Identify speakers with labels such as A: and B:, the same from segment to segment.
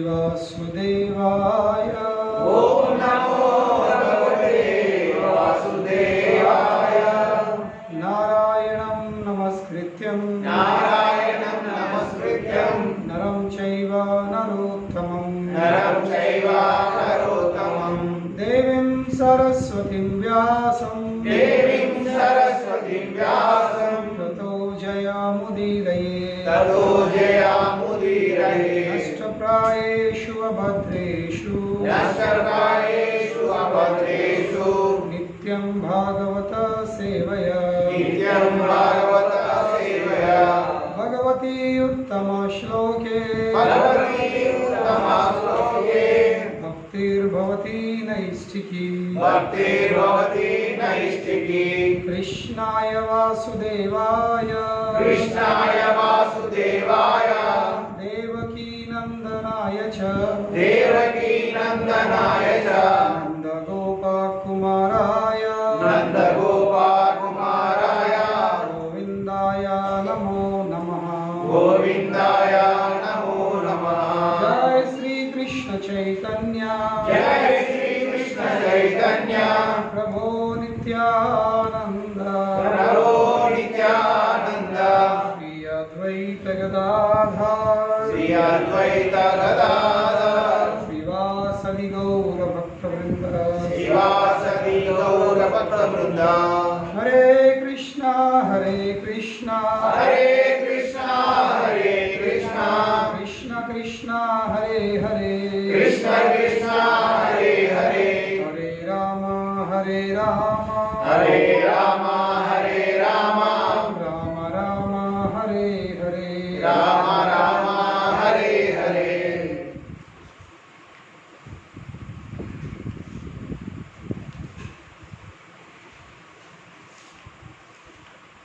A: वासुदेवाय।
B: ओम नमो भगवते वासुदेवाय।
A: नारायणं नमस्कृत्यं नरं चैव नरोत्तमं देवीं सरस्वतीं व्यासं ततो जयामुदीरये नष्टप्रायेषु अभद्रेषु नित्यं भागवत सेवया भगवती उत्तमश्लोके भक्तिर्भवती नैष्ठिकी कृष्णाय वासुदेवाय देवकी नंदनाय च नंदगोपकुमाराय गोविंदाय नमो नमः। जय श्री कृष्ण चैतन्य प्रभो नित्यानंद श्री अद्वैत गदाधर श्रीवासदि गौर भक्तवृंद। हरे कृष्णा कृष्ण कृष्ण हरे हरे हरे राम राम राम हरे हरे।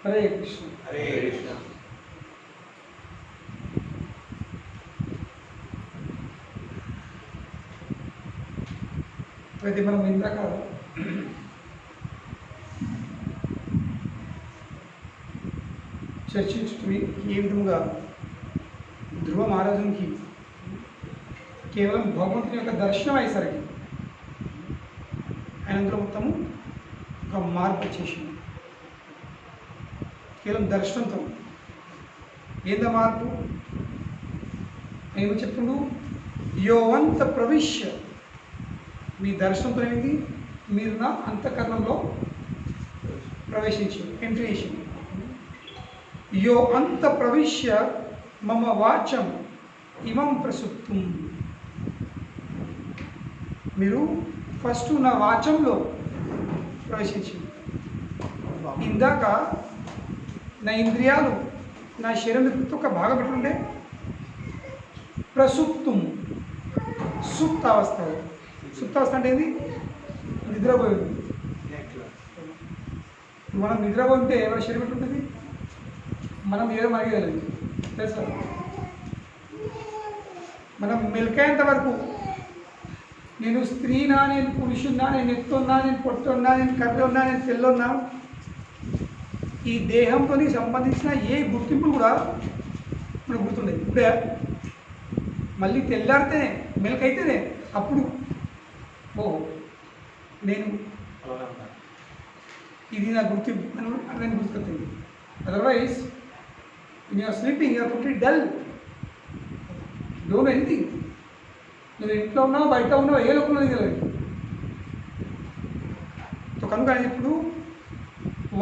A: हरे कृष्ण। అయితే మనం ఇందాక చర్చించుకుని ఏ విధముగా ధ్రువ మహారాజునికి కేవలం భగవంతుని యొక్క దర్శనం అయ్యేసరికి ఆయనందరూ మొత్తము ఒక మార్పు వచ్చేసింది. కేవలం దర్శనంతో ఏంద మార్పు ఏమో చెప్పుడు యోవంత ప్రవిశ్య మీ దర్శనంతో ఏమిటి మీరు నా అంతఃకరణంలో ప్రవేశించింది ఎంట్రీ చేసింది. యో అంత ప్రవిశ్య మమ వాచం ఇమం ప్రసుప్తం మీరు ఫస్ట్ నా వాచంలో ప్రవేశించింది. ఇందాక నా ఇంద్రియాలు నా శరీరం ఒక భాగం పెట్టుండే ప్రసుప్తం సుప్తావస్థ. సుప్తావస్థ అంటే ఏంది? నిద్రపోయింది. మనం నిద్రపోయి ఉంటే ఎవరి శరీరం ఎట్లుంటుంది? మనం ఏదో మరిగలేదు తెలుసా? మనం మెలికేంత వరకు నేను స్త్రీనా, నేను పురుషున్నా, నేను ఎత్తున్నా, నేను పొట్టున్నా, నేను కర్ర ఉన్నా, నేను తెల్లున్నా, ఈ దేహంతో సంబంధించిన ఏ గుర్తింపులు కూడా మనకు గుర్తుండేది. ఇప్పుడే మళ్ళీ తెల్లారితేనే మెలకైతేనే అప్పుడు ఓహో నేను ఇది నా గుర్తింపు అని గుర్తుకొస్తుంది. Otherwise in you're sleeping you're complete dull, don't anything. నువ్వు ఇంట్లో ఉన్నావు, బయట ఉన్నావు, ఏ లోకంలో తెలియదు. కనుక ఇప్పుడు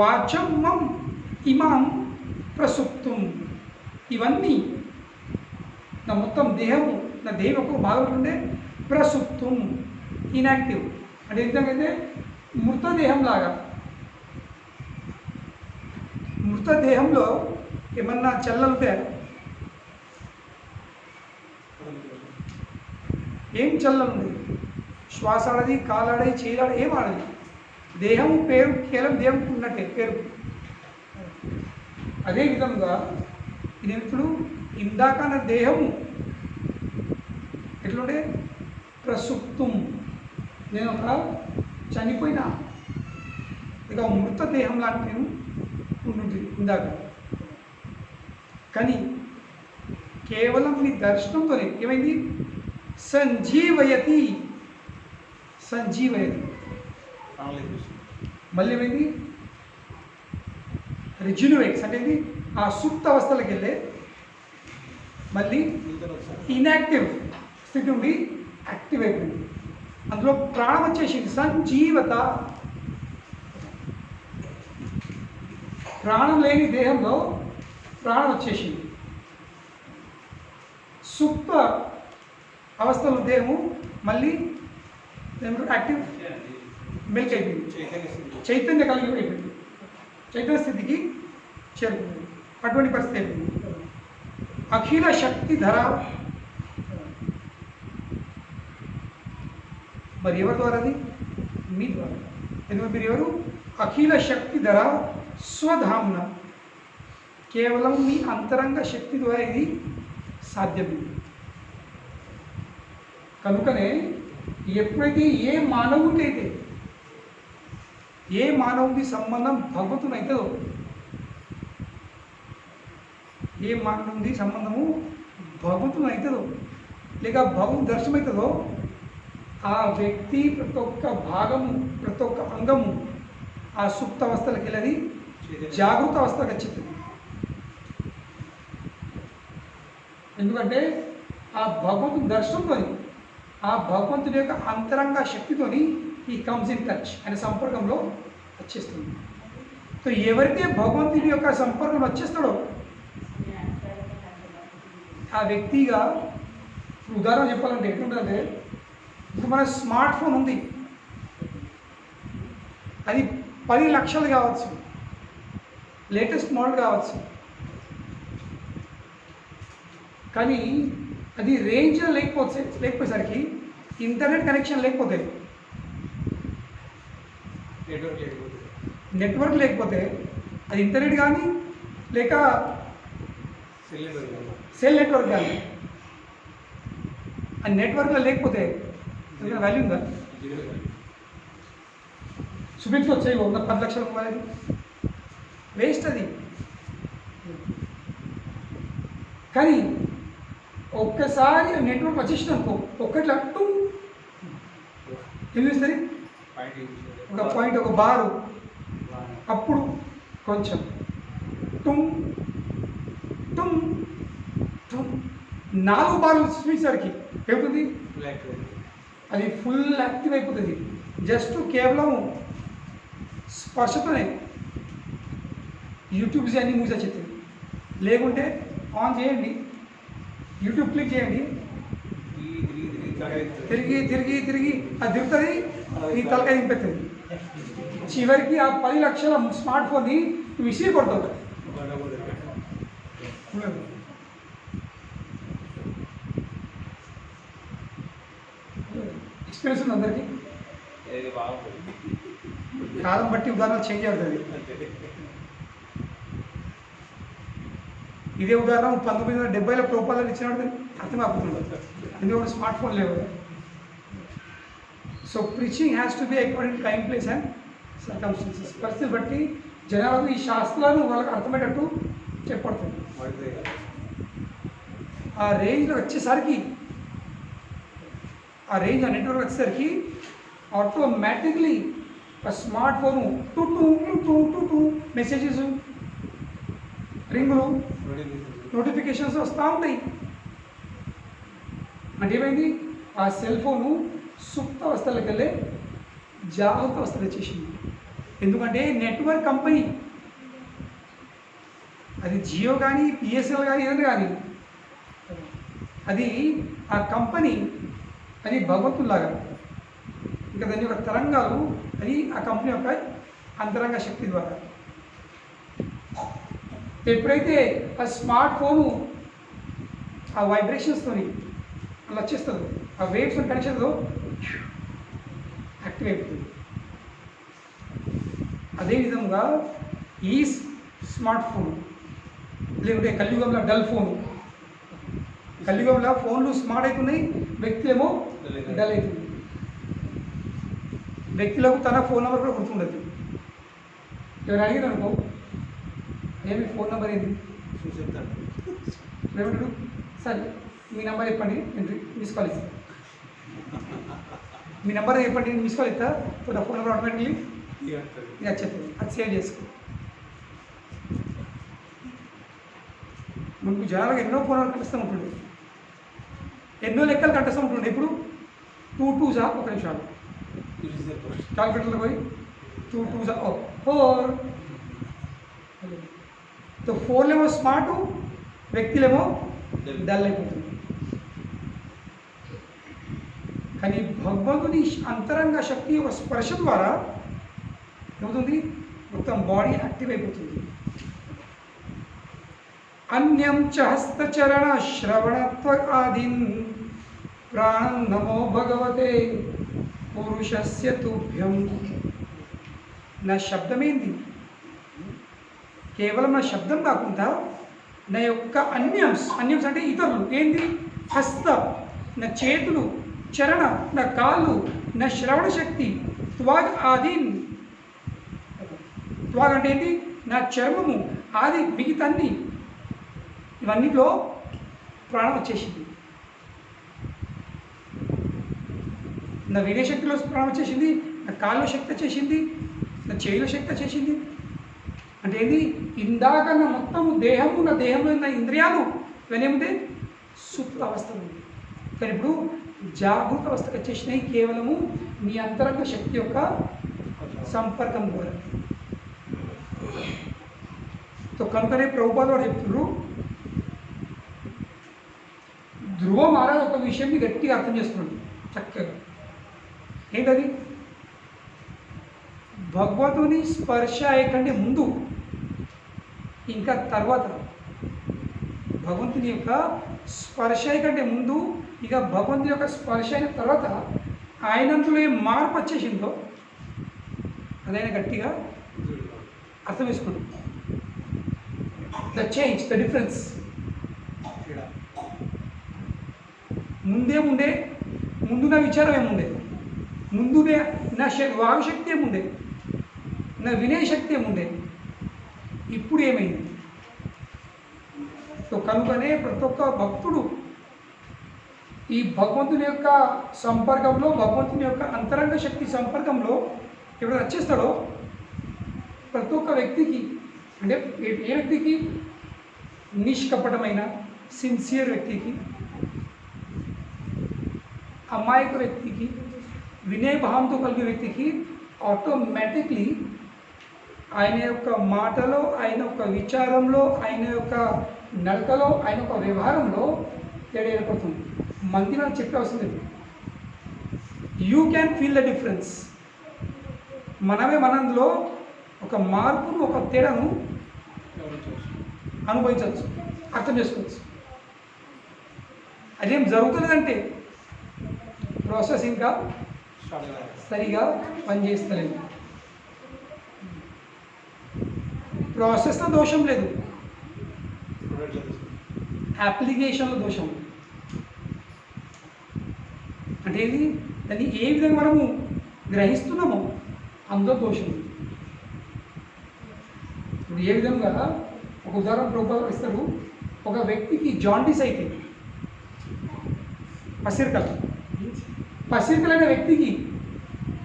A: వాచం మం ఇమాం ప్రసుప్తం, ఇవన్నీ నా మొత్తం దేహము, నా దేహం ఒక భాగం ఉండే ప్రసుప్తం ఇన్యాక్టివ్ అంటే ఏ విధంగా అయితే మృతదేహం లాగా. మృతదేహంలో ఏమన్నా చల్లలుంటే ఏం చల్లలుంది? శ్వాస ఆడది, కాలాడది, చేయలాడి ఏం ఆడది. దేహం పేరు కేవలం దేహం ఉన్నట్టే పేరు. అదేవిధంగా నేను ఇప్పుడు ఇందాక నా దేహము ఎట్లుండే ప్రసుప్తం, నేను ఒక చనిపోయిన ఇక మృతదేహం లాంటి నేను ఉండుంటుంది ఇందాక. కానీ కేవలం నీ దర్శనంతోనే ఏమైంది? సంజీవయతి, సంజీవయతి. మళ్ళీ ఏమైంది? రిజ్యునివేట్స్ అంటే ఏంటి? ఆ సుప్త అవస్థలకు వెళ్ళే మళ్ళీ ఇన్యాక్టివ్ స్థితి నుండి యాక్టివ్ అయిపోయింది. అందులో ప్రాణం వచ్చేసింది. సంజీవత. ప్రాణం లేని దేహంలో ప్రాణం వచ్చేసింది. సుప్త అవస్థలో దేహము మళ్ళీ యాక్టివ్ మెల్క్ అయిపోయింది. చైతన్య కలిగి అయిపోయింది. చైతన్య స్థితికి చేరుకుంది. అటువంటి పరిస్థితి అయిపోయింది. అఖిల శక్తి ధర. మరి ఎవరి ద్వారా? అది మీ ద్వారా. ఎందుకంటే మీరు ఎవరు? అఖిల శక్తి ధర స్వధామ్న. కేవలం మీ అంతరంగ శక్తి ద్వారా ఇది సాధ్యమైంది. కనుకనే ఎప్పుడైతే ఏ మానవుడి సంబంధం భగవంతుని అవుతుందో, ఏ మానవుడి సంబంధము భగవంతుని అవుతుందో లేక భగవంతు దర్శనం అవుతుందో, ఆ వ్యక్తి ప్రతి ఒక్క భాగము ప్రతి ఒక్క అంగము ఆ సుప్త అవస్థలకు వెళ్ళి జాగృత అవస్థకు వచ్చింది. ఎందుకంటే ఆ భగవంతుని దర్శనంతో, ఆ భగవంతుని యొక్క అంతరంగ శక్తితోని ఈ కమ్స్ ఇన్ టచ్ అనే సంపర్కంలో వచ్చేస్తుంది. సో ఎవరైతే భగవంతుని యొక్క సంపర్కంలో వచ్చేస్తాడో ఆ వ్యక్తిగా, ఉదాహరణ చెప్పాలంటే ఎట్లుంటుందంటే, ఇప్పుడు మన స్మార్ట్ ఫోన్ ఉంది, అది 10 లక్షలు కావచ్చు, లేటెస్ట్ మోడల్ కావచ్చు, కానీ అది రేంజ్ లేకపోయేసరికి, ఇంటర్నెట్ కనెక్షన్ లేకపోతే, నెట్వర్క్ లేకపోతే, అది ఇంటర్నెట్ కానీ లేక సెల్ నెట్వర్క్ కానీ, ఆ నెట్వర్క్లో లేకపోతే వాల్యూ ఉందా? చూపించవచ్చు. 10 లక్షల మొబైల్ వేస్ట్ అది. కానీ ఒక్కసారి నెట్వర్క్ వచ్చేసింది అనుకో, ఒక్కట్లా టూ ఏం చూస్తుంది? ఒక పాయింట్, ఒక బారు, అప్పుడు కొంచెం టుమ్ టుమ్ టుమ్ 4 బార్లు చూపించేసరికి ఏమవుతుంది? అది ఫుల్ యాక్టివ్ అయిపోతుంది. జస్ట్ కేవలం స్పర్శతోనే యూట్యూబ్స్ అన్ని మూసి వచ్చేస్తుంది. లేకుంటే ఆన్ చేయండి, యూట్యూబ్ క్లిక్ చేయండి, తిరిగి తిరిగి తిరిగి అది తిరుగుతుంది, ఈ తలకాయ దింపెత్తుంది. చివరికి ఆ 10 లక్షల స్మార్ట్ ఫోన్ని విసిరి కొడుతుంది. ఎక్స్పీరియన్స్ ఉంది అందరికీ. కాలం బట్టి ఉదాహరణలు చేంజ్ అవుతుంది. ఇదే ఉదాహరణ 1970లో రూపాయలు ఇచ్చినట్టు అర్థమైపోతుంది. ఎందుకంటే స్మార్ట్ ఫోన్ లేవు. So preaching has to be according to time, place and circumstances. పరిస్థితి బట్టి జనాలకు ఈ శాస్త్రాలను వాళ్ళకి అర్థమయ్యేటట్టు చెప్పబడుతుంది. ఆ రేంజ్లో వచ్చేసరికి, ఆ రేంజ్ ఆ నెట్వర్క్ వచ్చేసరికి ఆటోమేటిక్లీ ఆ smart phone two two two two two messages, రింగులు, నోటిఫికేషన్స్ వస్తూ ఉంటాయి. అంటే ఏమైంది? ఆ సెల్ ఫోను సుప్త అవస్థలకు వెళ్ళే జాగ్రత్త అవస్థలు వచ్చేసింది. ఎందుకంటే నెట్వర్క్ కంపెనీ, అది జియో కానీ బిఎస్ఎన్ఎల్ కానీ ఏదైనా కానీ, అది ఆ కంపెనీ అది భగవంతులాగా. ఇంకా దాని యొక్క తరంగాలు అది ఆ కంపెనీ యొక్క అంతరంగ శక్తి ద్వారా. ఎప్పుడైతే ఆ స్మార్ట్ ఫోను ఆ వైబ్రేషన్స్తోని అలా వచ్చేస్తుంది, ఆ వేవ్స్ కనెక్షన్తో యాక్టివ్ అయిపోతుంది. అదేవిధంగా ఈ స్మార్ట్ ఫోన్, లేకుంటే కలియుగంలో డల్ ఫోన్, కలియుగంలో ఫోన్లు స్మార్ట్ అవుతున్నాయి, వ్యక్తులేమో డల్ అవుతుంది. వ్యక్తులకు తన ఫోన్ నెంబర్ కూడా గుర్తుండదు. ఎవరు అడిగారు అనుకో, ఏమి ఫోన్ నెంబర్ ఏంటి ఏమంటాడు? సరే మీ నెంబర్ చెప్పండి, నేను మిస్ కాల్ ఇస్తాను. మీ నెంబర్ చెప్పండి, నేను మిస్ కాల్ ఇస్తా. ఫోన్ నెంబర్ ఆటోమేటిక్లీ ఇక చెప్పండి, అది సేవ్ చేసుకో. మనకు జనాలకు ఎన్నో ఫోన్లు కనిపిస్తూ ఉంటుంది, ఎన్నో లెక్కలు కనిపిస్తూ ఉంటుంది. ఇప్పుడు 2 2s ఒక నిమిషాలు క్యాల్కులేటర్లో పోయి 2 2s 4. తో 4లేమో స్మార్ట్, వ్యక్తులేమో డల్ అయిపోతుంది. కానీ భగవంతుని అంతరంగ శక్తి ఒక స్పర్శ ద్వారా ఏమవుతుంది, మొత్తం బాడీ యాక్టివ్ అయిపోతుంది. అన్యం చ హస్తచరణ శ్రవణత్వ ఆదిన్ ప్రాణం నమో భగవతే పురుషస్య తుభ్యం. నా శబ్దమేంది, కేవలం నా శబ్దం కాకుండా నా యొక్క అన్యమ్స్ అంటే ఇతరులు ఏంది, హస్త నా చేతులు, చరణ నా కాళ్ళు, నా శ్రవణ శక్తి, త్వాగ్ ఆదిన్. త్వాగ్ అంటే ఏంటి, నా చర్మము, ఆది మిగతా అన్ని, ఇవన్నిట్లో ప్రాణం వచ్చేసింది. నా వినయశక్తిలో ప్రాణం వచ్చేసింది, నా కాళ్ళలో శక్తి వచ్చేసింది, నా చేయిలో శక్తి వచ్చేసింది. అంటే ఏంది, ఇందాక నా మొత్తము దేహము, నా దేహంలో ఉన్న ఇంద్రియాలు ఇవన్నీ సుప్త అవస్థలు ఉంది. కానీ ఇప్పుడు జాగృత అవస్థకు వచ్చేసినాయి కేవలము మీ అంతరంగ శక్తి యొక్క సంపర్కం ద్వారా. కనుకనే ప్రభుపాద వాడు చెప్తున్నారు, ధ్రువ మహారాజ్ ఒక విషయాన్ని గట్టిగా అర్థం చేస్తున్నాడు చక్కగా. ఏంటది, భగవతుని స్పర్శ అయ్యకంటే ముందు ఇంకా తర్వాత, భగవంతుని యొక్క స్పర్శ కంటే ముందు ఇక భగవంతుని యొక్క స్పర్శ అయిన తర్వాత ఆయనంతలో ఏ మార్పు వచ్చేసిందో అదైనా గట్టిగా అర్థం చేసుకుంటాం. The change, the difference. ముందు నా విచారం ఏముండే, ముందునే నా వాయుశక్తి ఏముండే, నా వినయ శక్తి ఏముండే, ఇప్పుడు ఏమైంది. సో కనుకనే ప్రతి ఒక్క భక్తుడు ఈ భగవంతుని యొక్క సంపర్కంలో, భగవంతుని యొక్క అంతరంగ శక్తి సంపర్కంలో ఎప్పుడు వచ్చేస్తాడో ప్రతి ఒక్క వ్యక్తికి, అంటే ఏ వ్యక్తికి, నిష్కపటమైన సిన్సియర్ వ్యక్తికి, అమాయక వ్యక్తికి, వినయభావంతో కలిగే వ్యక్తికి ఆటోమేటిక్లీ ఆయన యొక్క మాటలో, ఆయన యొక్క విచారంలో, ఆయన యొక్క నడకలో, ఆయన యొక్క వ్యవహారంలో తేడా ఏర్పడుతుంది. మంది నాకు చెప్పే అవసరం లేదు. You can feel the difference. మనమే మనంలో ఒక మార్పును, ఒక తేడాను అనుభవించవచ్చు, అర్థం చేసుకోవచ్చు. అదేం జరుగుతున్నదంటే ప్రాసెస్ ఇంకా సరిగా పనిచేస్తలేదు. ప్రాసెస్లో దోషం లేదు, అప్లికేషన్లో దోషం. అంటే ఇది దాన్ని ఏ విధంగా మనము గ్రహిస్తున్నామో అందులో దోషం. ఇప్పుడు ఏ విధంగా ఒక ఉదాహరణ ప్రభుత్వం ఇస్తారు, ఒక వ్యక్తికి జాండీస్ అయితే పసిరికల అనే వ్యక్తికి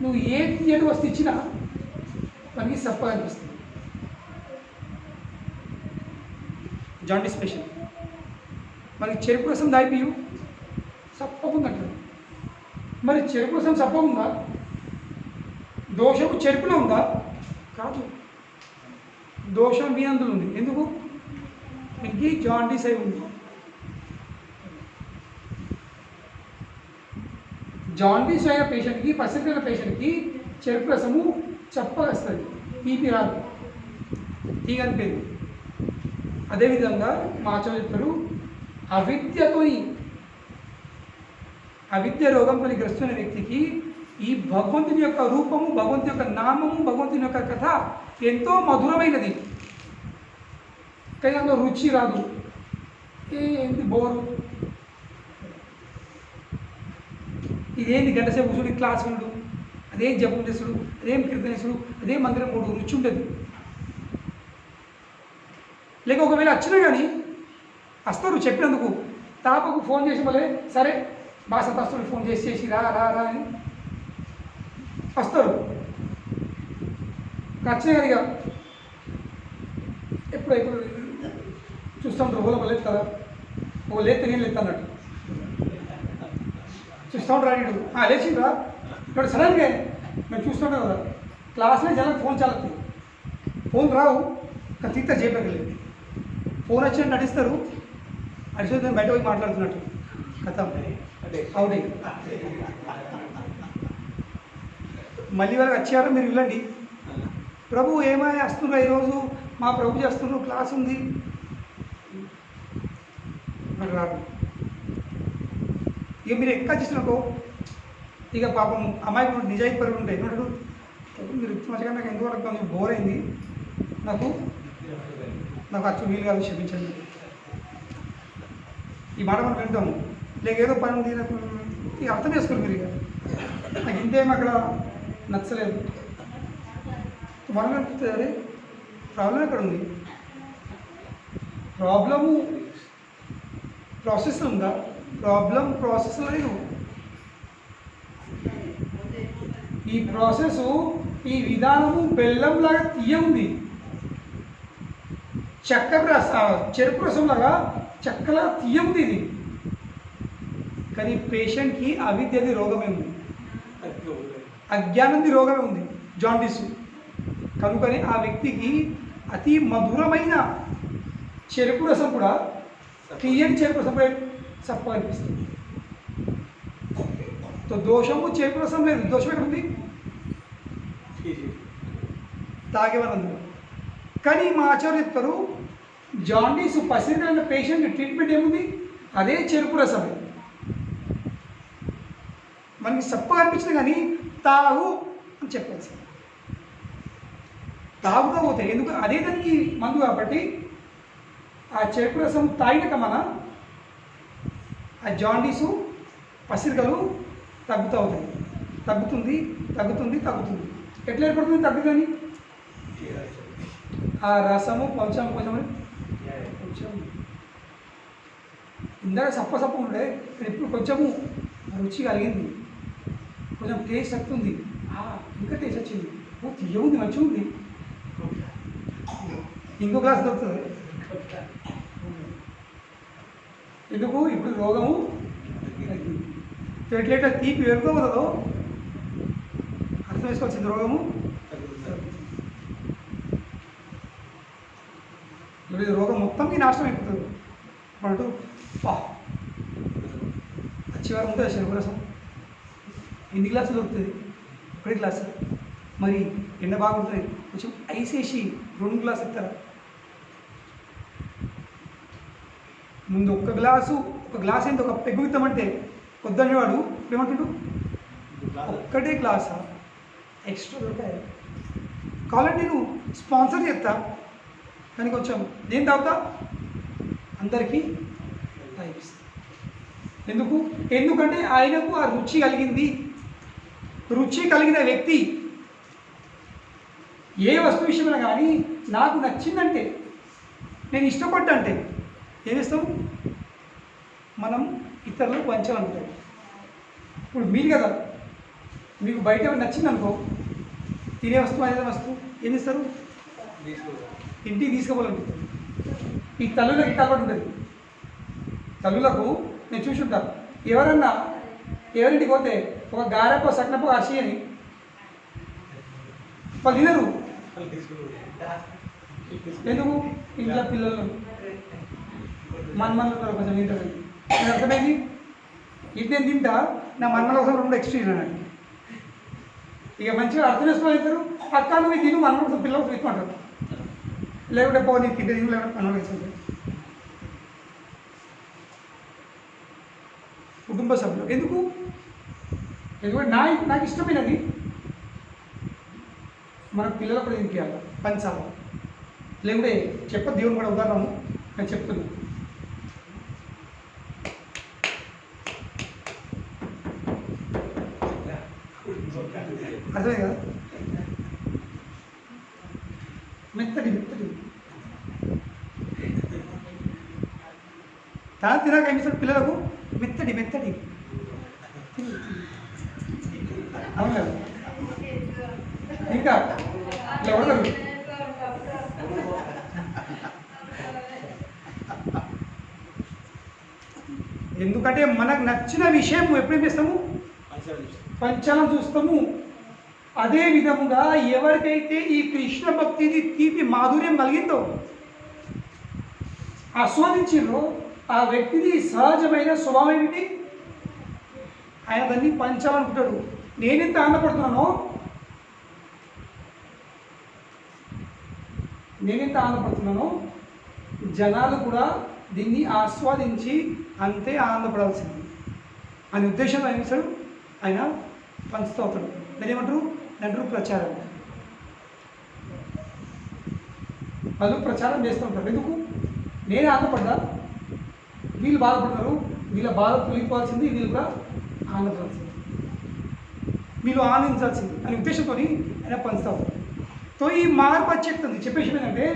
A: నువ్వు ఏ తీయటి వస్తు ఇచ్చినా మనకి సప్పగా అనిపిస్తుంది. జాండీస్ పేషెంట్ మనకి చెరుకు రసం దాయిపియు సప్పగుందంటాడు. మరి చెరుకు రసం సప్పగుందా, దోషము చెరుకులో ఉందా? కాదు, దోషం మీ అందులో ఉంది. ఎందుకు? మీకు జాండీస్ అయి ఉంది. జాండీస్ అయిన పేషెంట్కి, పసిరికల పేషెంట్కి చెరుకు రసము చప్పగా వస్తుంది, తీపి రాదు, తీగని పేరు. అదేవిధంగా మా ఆచార్య చెప్తారు, అవిద్య రోగంతో గ్రస్తున్న వ్యక్తికి ఈ భగవంతుని యొక్క రూపము, భగవంతుని యొక్క నామము, భగవంతుని యొక్క కథ ఎంతో మధురమైనది. కానీ అందులో రుచి రాదు, ఏంటి బోరు, ఇదేంటి గంట సేపు కూర్చుని క్లాస్ ఉండు, అదేం జపం చేసుడు, అదేం కీర్తనేసుడు, అదే మందిరం మూడు, రుచి ఉండదు. లేక ఒకవేళ వచ్చినా కానీ వస్తారు చెప్పినందుకు, తాపకు ఫోన్ చేసి మళ్ళీ సరే బాసతస్తుడు ఫోన్ చేసి రా రా రా అని వస్తారు. ఖచ్చితంగా ఇక ఎప్పుడు చూస్తుంటారు ఓలో లేదు కదా, ఓ లేతే నేను లేదు అన్నట్టు చూస్తూ ఉంటారు. అడిగాడు లేచిండ్రా ఇక్కడ సడన్గా మేము చూస్తుంటాం కదా క్లాస్లో జనాలకు ఫోన్ చాలదు, ఫోన్ రావు తీత చేయలేదు. ఫోన్ వచ్చినట్టు నటిస్తారు, అడిసి నేను బయట పోయి మాట్లాడుతున్నట్టు కథ అవునే. మళ్ళీ వాళ్ళకి వచ్చారో మీరు వెళ్ళండి, ప్రభు ఏమైనా వస్తున్నారు ఈరోజు మా ప్రభు చేస్తున్నారు క్లాస్ ఉంది మరి రాదు. ఇక మీరు ఎక్కడ చేసినాకో ఇక పాపం అమాయకుడు నిజాయితీ పరులు ఉంటాయి ఏమంటాడు, మీరు మంచిగా నాకు ఎందువరకు కొంచెం బోర్ అయింది, నాకు అచ్చు వీలు కాదు క్షమించండి. ఈ మాట మనం వింటాము, లేక ఏదో పని ఉంది నాకు ఇక అర్థం చేసుకోండి మీరు. ఇక నాకు ఇంతేం అక్కడ నచ్చలేదు మనం అనిపిస్తుంది, ప్రాబ్లం ఎక్కడ ఉంది, ప్రాబ్లము ప్రాసెస్ ఉందా, ప్రాబ్లం ప్రాసెస్ లేదు. ఈ ప్రాసెస్ ఈ విధానము బెల్లంలాగా తీయ చక్కెర చెరుకు రసంలాగా చక్కలా తీయ ఇది. కానీ పేషెంట్కి అవిద్యది రోగమే ఉంది, అజ్ఞానంది రోగమే ఉంది, జాండీసు. కనుకని ఆ వ్యక్తికి అతి మధురమైన చెరుకు రసం కూడా తీయని చెరుకు రసం సప్ప అనిపిస్తుంది. దోషము చెరుకు రసం లేదు, దోషం ఎక్కడ ఉంది, తాగేవారందరూ. కానీ మా ఆచార్య చెప్తారు జాండీస్ పసిరిన పేషెంట్ ట్రీట్మెంట్ ఏముంది, అదే చెరుకు రసమే. మనకి సప్పగా అనిపించింది కానీ తాగు అని చెప్పాలి సార్, తాగుతూ పోతే ఎందుకు అదే దానికి మందు కాబట్టి ఆ చెరుకు రసం తాగినాక మన ఆ జాండీసు పసిరికలు తగ్గుతూ అవుతాయి, తగ్గుతుంది తగ్గుతుంది తగ్గుతుంది. ఎట్లా ఏర్పడుతుంది తగ్గుతుంది, ఆ రసము కొంచెం కొంచెం కొంచెం ఇందాక సప్ప ఉండే ఇప్పుడు కొంచెము రుచి కలిగింది, కొంచెం టేస్ట్ వస్తుంది, ఇంకా టేస్ట్ వచ్చింది, తీయ ఉంది మంచిగా ఉంది, ఇంకో గ్లాస్ దొరుకుతుంది. ఎందుకు ఇప్పుడు రోగము ఎట్లయితే తీపి పెరుగుతుందో అర్థం వేసుకోవాల్సింది, రోగము ఇప్పుడు రోగం మొత్తంకి నాశనం అయిపోతుంది. అంటూ వచ్చేవారు ఉంటుంది చెరుకు రసం ఎన్ని గ్లాసులు దొరుకుతుంది, 1 గ్లాసు. మరి ఎండ బాగుంటుంది, కొంచెం ఐస్ వేసి 2 గ్లాసు ఇస్తారా, ముందు ఒక గ్లాస్ ఏంటి ఒక పెగ్గు ఇస్తామంటే వద్దనేవాడు ఏమంటాడు, ఒక్కటే గ్లాసా ఎక్స్ట్రా దొరుకుతాయి. కావాలంటే నేను స్పాన్సర్ చేస్తా కానీ కొంచెం నేను తాగుతా అందరికీ తాగిస్తా. ఎందుకంటే ఆయనకు ఆ రుచి కలిగింది. రుచి కలిగిన వ్యక్తి ఏ వస్తు విషయమైనా కానీ నాకు నచ్చిందంటే, నేను ఇష్టపడ్డంటే ఏం చేస్తాం, మనం ఇతరులకు పంచాలనుకుంటాం. ఇప్పుడు మీరు కదా మీకు బయట నచ్చిందనుకో, తినే వస్తువు అనే వస్తువు ఏం చేస్తారు, ఇంటికి తీసుకోవాలనుకుంటారు. ఈ తల్లులకు ఇట్లా కూడా ఉంటుంది. తల్లులకు నేను చూసుంటాను, ఎవరింటికి పోతే ఒక గారెపో సన్నపో అరిసి అని వాళ్ళు తినరు. ఎందుకు, ఇంట్లో పిల్లలు మన్మన్లు ఉన్నారు కొంచెం తింటారు. నేను అర్థమైంది, ఇది నేను తింటా, నా మన్మల కోసం 2 ఎక్స్ట్రా తిన్నాను. ఇక మంచిగా అర్థం చేసుకోగలుగుతారు. అక్క నువ్వు తిను మన్మల కోసం పిల్లలు తీసుకుంటారు, లేకుంటే పో నీకు తింటే తిను, లేకుంటే మన్మల వేసుకుంటారు. కుటుంబ సభ్యులు ఎందుకంటే నాకు ఇష్టమైనది మన పిల్లలకు కూడా తినిపించాలి, పంచాలి. లేకుంటే దేవుని కూడా ఉదాహరణ నేను చెప్తున్నాను. అర్థమే కదా, మెత్తడి తన తినక ఏమి ఇస్తాడు పిల్లలకు మెత్తడి మెత్తడి అవును కదా ఇంకా ఇట్లా కొడతారు ఎందుకంటే మనకు నచ్చిన విషయం ఎప్పుడేం చేస్తాము పంచాలం చూస్తాము. అదే విధముగా ఎవరికైతే ఈ కృష్ణ భక్తిది తీపి మాధుర్యం కలిగిందో ఆస్వాదించిండ్రో ఆ వ్యక్తిది సహజమైన స్వభావం ఏమిటి? ఆయన దాన్ని పంచాలనుకుంటాడు. నేనెంత ఆనందపడుతున్నానో జనాలు కూడా దీన్ని ఆస్వాదించి అంతే ఆనందపడాల్సింది అనే ఉద్దేశంలో ఆయన చేస్తాడు, ఆయన పంచుతూ అవుతాడు. దాన్ని ఏమంటారు? అంటారు ప్రచారం. వాళ్ళు ప్రచారం చేస్తూ ఉంటారు. ఎందుకు? నేనే ఆనందపడ్డా, వీళ్ళు బాధపడతారు, వీళ్ళ బాధ తొలగిపోవాల్సింది, వీళ్ళు కూడా ఆనందపడాల్సింది, వీళ్ళు ఆనందించాల్సింది అనే ఉద్దేశంతో ఆయన పంచుతూ ఉంటారు. సో ఈ మార్పు వచ్చేస్తుంది. చెప్పేసి ఏంటంటే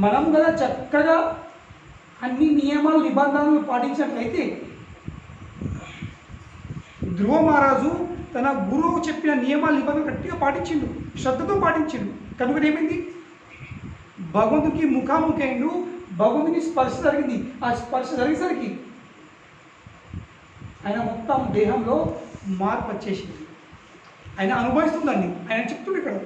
A: మనం కదా చక్కగా అన్ని నియమాలు నిబంధనలు పాటించినట్లయితే ధ్రువ మహారాజు తన గురువు చెప్పిన నియమాలు నిబంధనలు గట్టిగా పాటించిండు, శ్రద్ధతో పాటించిండు. కనుక ఏమైంది? భగవంతుడికి ముఖాముఖి అయిండు, భగవంతుని స్పర్శ జరిగింది. ఆ స్పర్శ జరిగేసరికి ఆయన మొత్తం దేహంలో మార్పు వచ్చేసింది. ఆయన అనుభవిస్తుందండి. ఆయన చెప్తుంది ఇక్కడ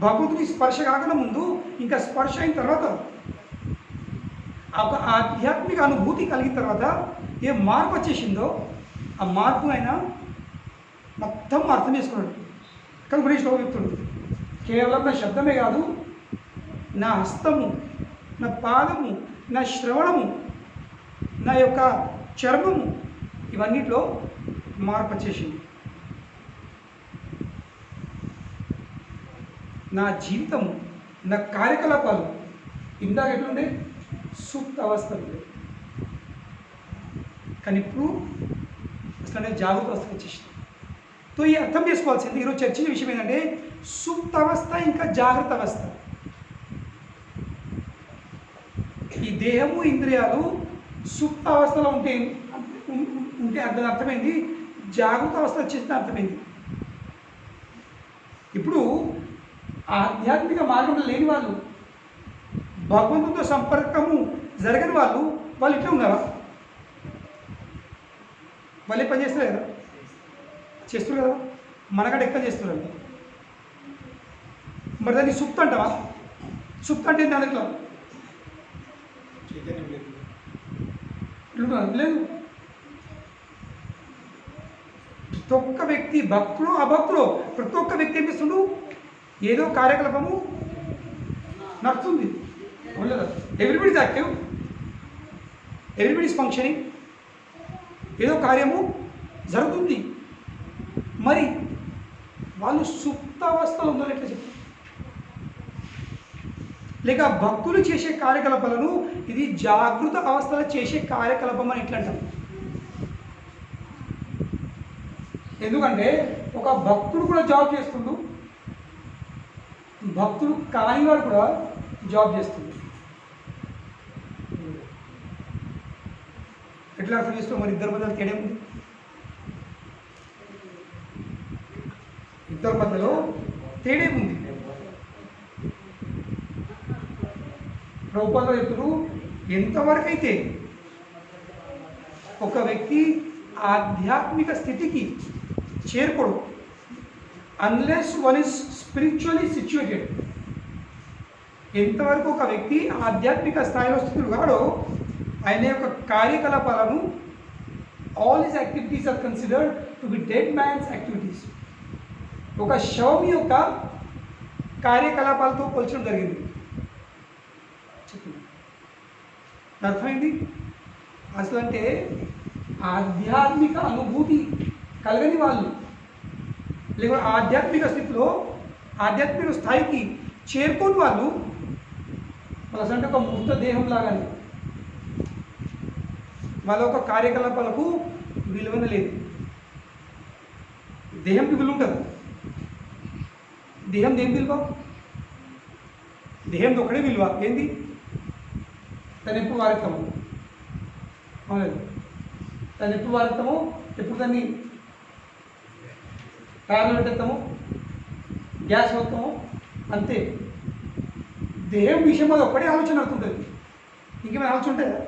A: భగవంతుని స్పర్శ కాకుండా ముందు ఇంకా స్పర్శ అయిన తర్వాత ఒక ఆధ్యాత్మిక అనుభూతి కలిగిన తర్వాత ఏ మార్పు వచ్చేసిందో ఆ మార్పు ఆయన మొత్తం అర్థం చేసుకున్నాడు. కానీ గురించి శ్లోకం చెప్తున్నాడు, కేవలం నా శబ్దమే కాదు, నా హస్తము, నా పాదము, నా శ్రవణము, నా యొక్క చర్మము, ఇవన్నిట్లో మార్పు వచ్చేసింది. నా జీవితము, నా కార్యకలాపాలు ఇందాక ఎట్లుండే సుప్త అవస్థ ఉండే, కానీ ఇప్పుడు అసలు జాగ్రత్త అవస్థ వచ్చేసింది. సో ఈ అర్థం చేసుకోవాల్సింది ఈరోజు చర్చించే విషయం ఏంటంటే సుప్త అవస్థ ఇంకా జాగ్రత్త అవస్థ. ఈ దేహము ఇంద్రియాలు సుప్త అవస్థలో ఉంటే దాని అర్థమైంది, జాగ్రత్త అవస్థ వచ్చేసిన అర్థమైంది. ఇప్పుడు ఆధ్యాత్మిక మార్గంలో లేని వాళ్ళు, భగవంతుడితో సంపర్కము జరగని వాళ్ళు ఇట్లా ఉన్నారా? వాళ్ళు ఏ పని చేస్తారు కదా, చేస్తారు కదా, మనకంటే ఎక్కువ చేస్తున్నారు. మరి దాన్ని సుప్త అంటావా? సుప్త అంటే దాని ఇట్లా లేదు. ప్రతి ఒక్క వ్యక్తి, భక్తులు అభక్తులు, ప్రతి ఒక్క వ్యక్తి ఏం చేస్తుండు? ఏదో కార్యకలాపము నడుస్తుంది. Everybody is active, everybody is functioning, ఏదో కార్యము జరుగుతుంది. మరి వాళ్ళు సుప్తావస్థలో ఉందో ఎట్లా చెప్పు? లేక భక్తులు చేసే కార్యకలాపాలను ఇది జాగృత అవస్థలో చేసే కార్యకలాపం అని ఎట్లా అంటారు? ఎందుకంటే ఒక భక్తుడు కూడా జాబ్ చేస్తుండు, భక్తుడు కానివాడు కూడా జాబ్ చేస్తుంది. ఎట్లా అర్థం చేస్తాం? మరి ఇద్దరి మధ్యలో తేడా ఉంది. ఇద్దరి మధ్యలో తేడా ఉంది. ప్రభుపాద చెప్తున్నారు, ఎంతవరకు అయితే ఒక వ్యక్తి ఆధ్యాత్మిక స్థితికి చేరుకోడు, unless one is spiritually situated, ఎంతవరకు ఒక వ్యక్తి ఆధ్యాత్మిక స్థాయిలో స్థితులు కాడో ఆయన యొక్క కార్యకలాపాలను all his activities are considered to be dead man's activities. ఒక శవం యొక్క కార్యకలాపాలతో పోల్చడం జరిగింది. అర్థమైంది? అసలు అంటే ఆధ్యాత్మిక అనుభూతి కలగని వాళ్ళు, లేకపోతే ఆధ్యాత్మిక స్థితిలో ఆధ్యాత్మిక స్థాయికి చేరుకోని వాళ్ళు అంటే ఒక మృత దేహం లాగానే వాళ్ళ ఒక కార్యకలాపాలకు విలువన లేదు. దేహంకి విలువ ఉంటుంది. దేహం దేని విలువ? దేహంతో ఒకటే విలువ ఏంది? దాన్ని ఎప్పుడు వారెత్తాము? అవునండి, దాన్ని ఎప్పుడు వారెత్తాము? ఎప్పుడు దాన్ని టైర్లో పెట్టేస్తాము, గ్యాస్ వస్తాము, అంతే. దేహం విషయం అది ఒక్కటే ఆలోచన అవుతుంటుంది, ఇంకేమైనా ఆలోచన ఉంటుందా?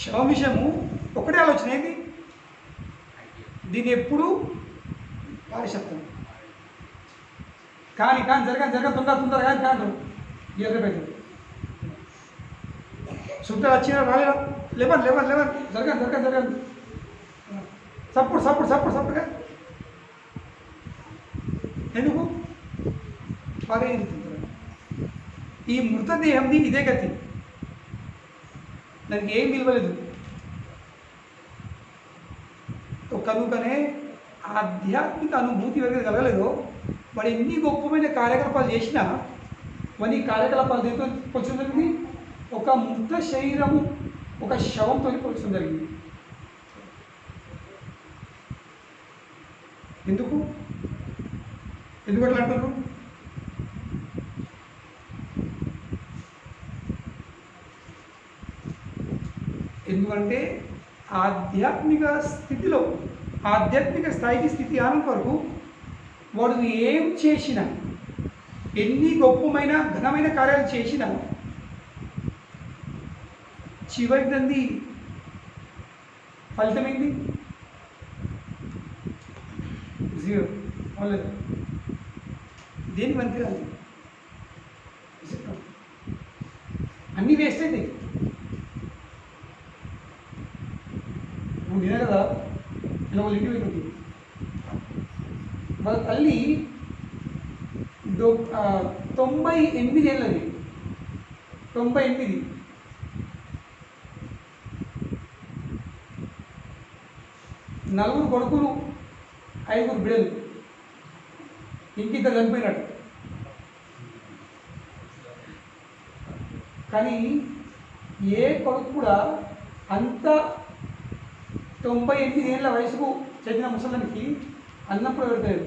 A: శవం విషయము ఒకటే ఆలోచన ఏంటి? దీన్ని ఎప్పుడు పారిశబ్దం కానీ తొందరగా కానీ ఎర్రబెట్టు శుద్ధ వచ్చిన రాలేదా? లేవన్ జరగదు సప్పుడుగా ఎందుకు? అదే ఈ మృతదేహంది ఇదే గతి, దానికి ఏం విలువలేదు. కనుకనే ఆధ్యాత్మిక అనుభూతి ఎవరికి కలగలేదో వాడు ఎన్ని గొప్పమైన కార్యకలాపాలు చేసినా వాడి కార్యకలాపాలు దేంతో పోల్చడం జరిగింది? ఒక మృత శరీరము ఒక శవంతో పోల్చడం జరిగింది. ఎందుకు అట్లా అంటున్నారు? ఎందుకంటే ఆధ్యాత్మిక స్థాయికి స్థితి ఆనంద వరకు వాడు ఏం చేసినా, ఎన్ని గొప్పమైన ఘనమైన కార్యాలు చేసినా చివరి దాన్ని ఫలితమైంది జీరో. అవ్వలేదు, దేని మంత్రి రాదు, అన్నీ వేస్ట్ అయితే. నువ్వు వినే కదా ఇలా వాళ్ళు ఇంటి పోయింది, వాళ్ళ తల్లి 98 ఏళ్ళది, 98. నలుగురు కొడుకులు, 5 బిడ్డలు, ఇంకిద్దరు చనిపోయినట్టు. కానీ ఏ కొడుకు కూడా అంత 98 ఏళ్ళ వయసుకు చెందిన ముసలానికి అన్నప్పుడు పెడతలేదు.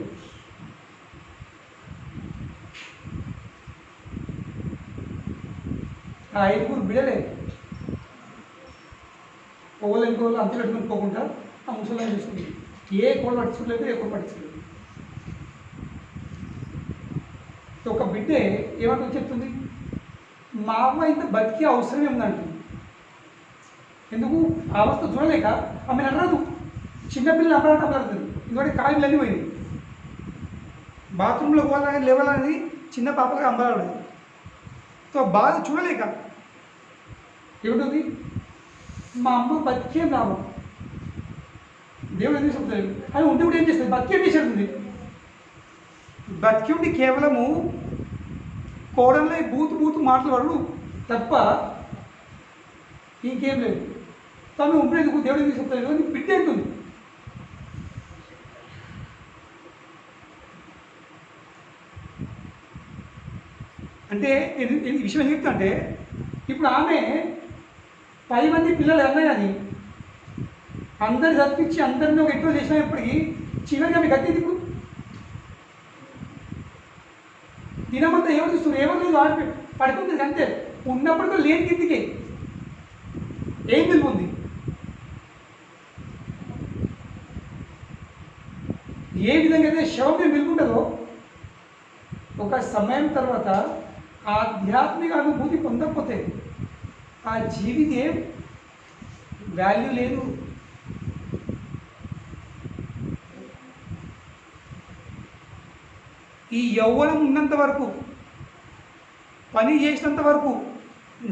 A: ఆ 5 బిడలే ఇంకోళ్ళు అంత పెట్టుకుని ఆ ముసలాన్ని చూసుకుంది. ఏ కోళ్ళు పట్టించుకోలేదు, ఏ కోళ్ళు పట్టించుకోలేదు. ఒక బిడ్డే ఏమంటుంది చెప్తుంది, మా అమ్మ ఇంత బతికే అవసరమే ఉందంటుంది. ఎందుకు? ఆ అవస్థ చూడలేక ఆమె నడరాదు. చిన్నపిల్లలు అపరాడుతుంది, ఇంకోటి కాళ్ళు అన్నీ పోయినాయి. బాత్రూంలో పోవాలని లేవాలని చిన్న పాపలుగా అంబరాడదు. సో బాధ చూడలేక ఏమిటి, మా అమ్మ బతికేం రావు, దేవుడు ఎందుకు చెప్తాడు అని ఉండి కూడా ఏం చేస్తుంది, బతికేం చేసేస్తుంది. బతికి ఉండి కేవలము కోడల్లో బూతు మాట్లాడు తప్ప ఇంకేం లేదు. తను ఉండేందుకు దేవుడు ఎందుకు చెప్తాడు అని బిడ్డ అంటుంది. అంటే ఈ విషయం ఏం చెప్తా అంటే, ఇప్పుడు ఆమె 10 మంది పిల్లలు అన్నాయి అని అందరు చదివించి అందరినీ ఒక ఎక్కువ చేసినప్పటికీ చివరికి ఆమె గట్టి ఇప్పుడు దినమంతా ఎవరు చూస్తున్నారు, ఎవరు లేదు, ఆడి పడుతుంది అంతే. ఉన్నప్పటికీ లేని కిందికి ఏం విలువ ఉంది? ఏ విధంగా అయితే శవం విలువ ఉండదో ఒక సమయం తర్వాత ఆధ్యాత్మిక అనుభూతి పొందకపోతే ఆ జీవికి ఏం వాల్యూ లేదు. ఈ యవ్వనం ఉన్నంత వరకు, పని చేసినంత వరకు,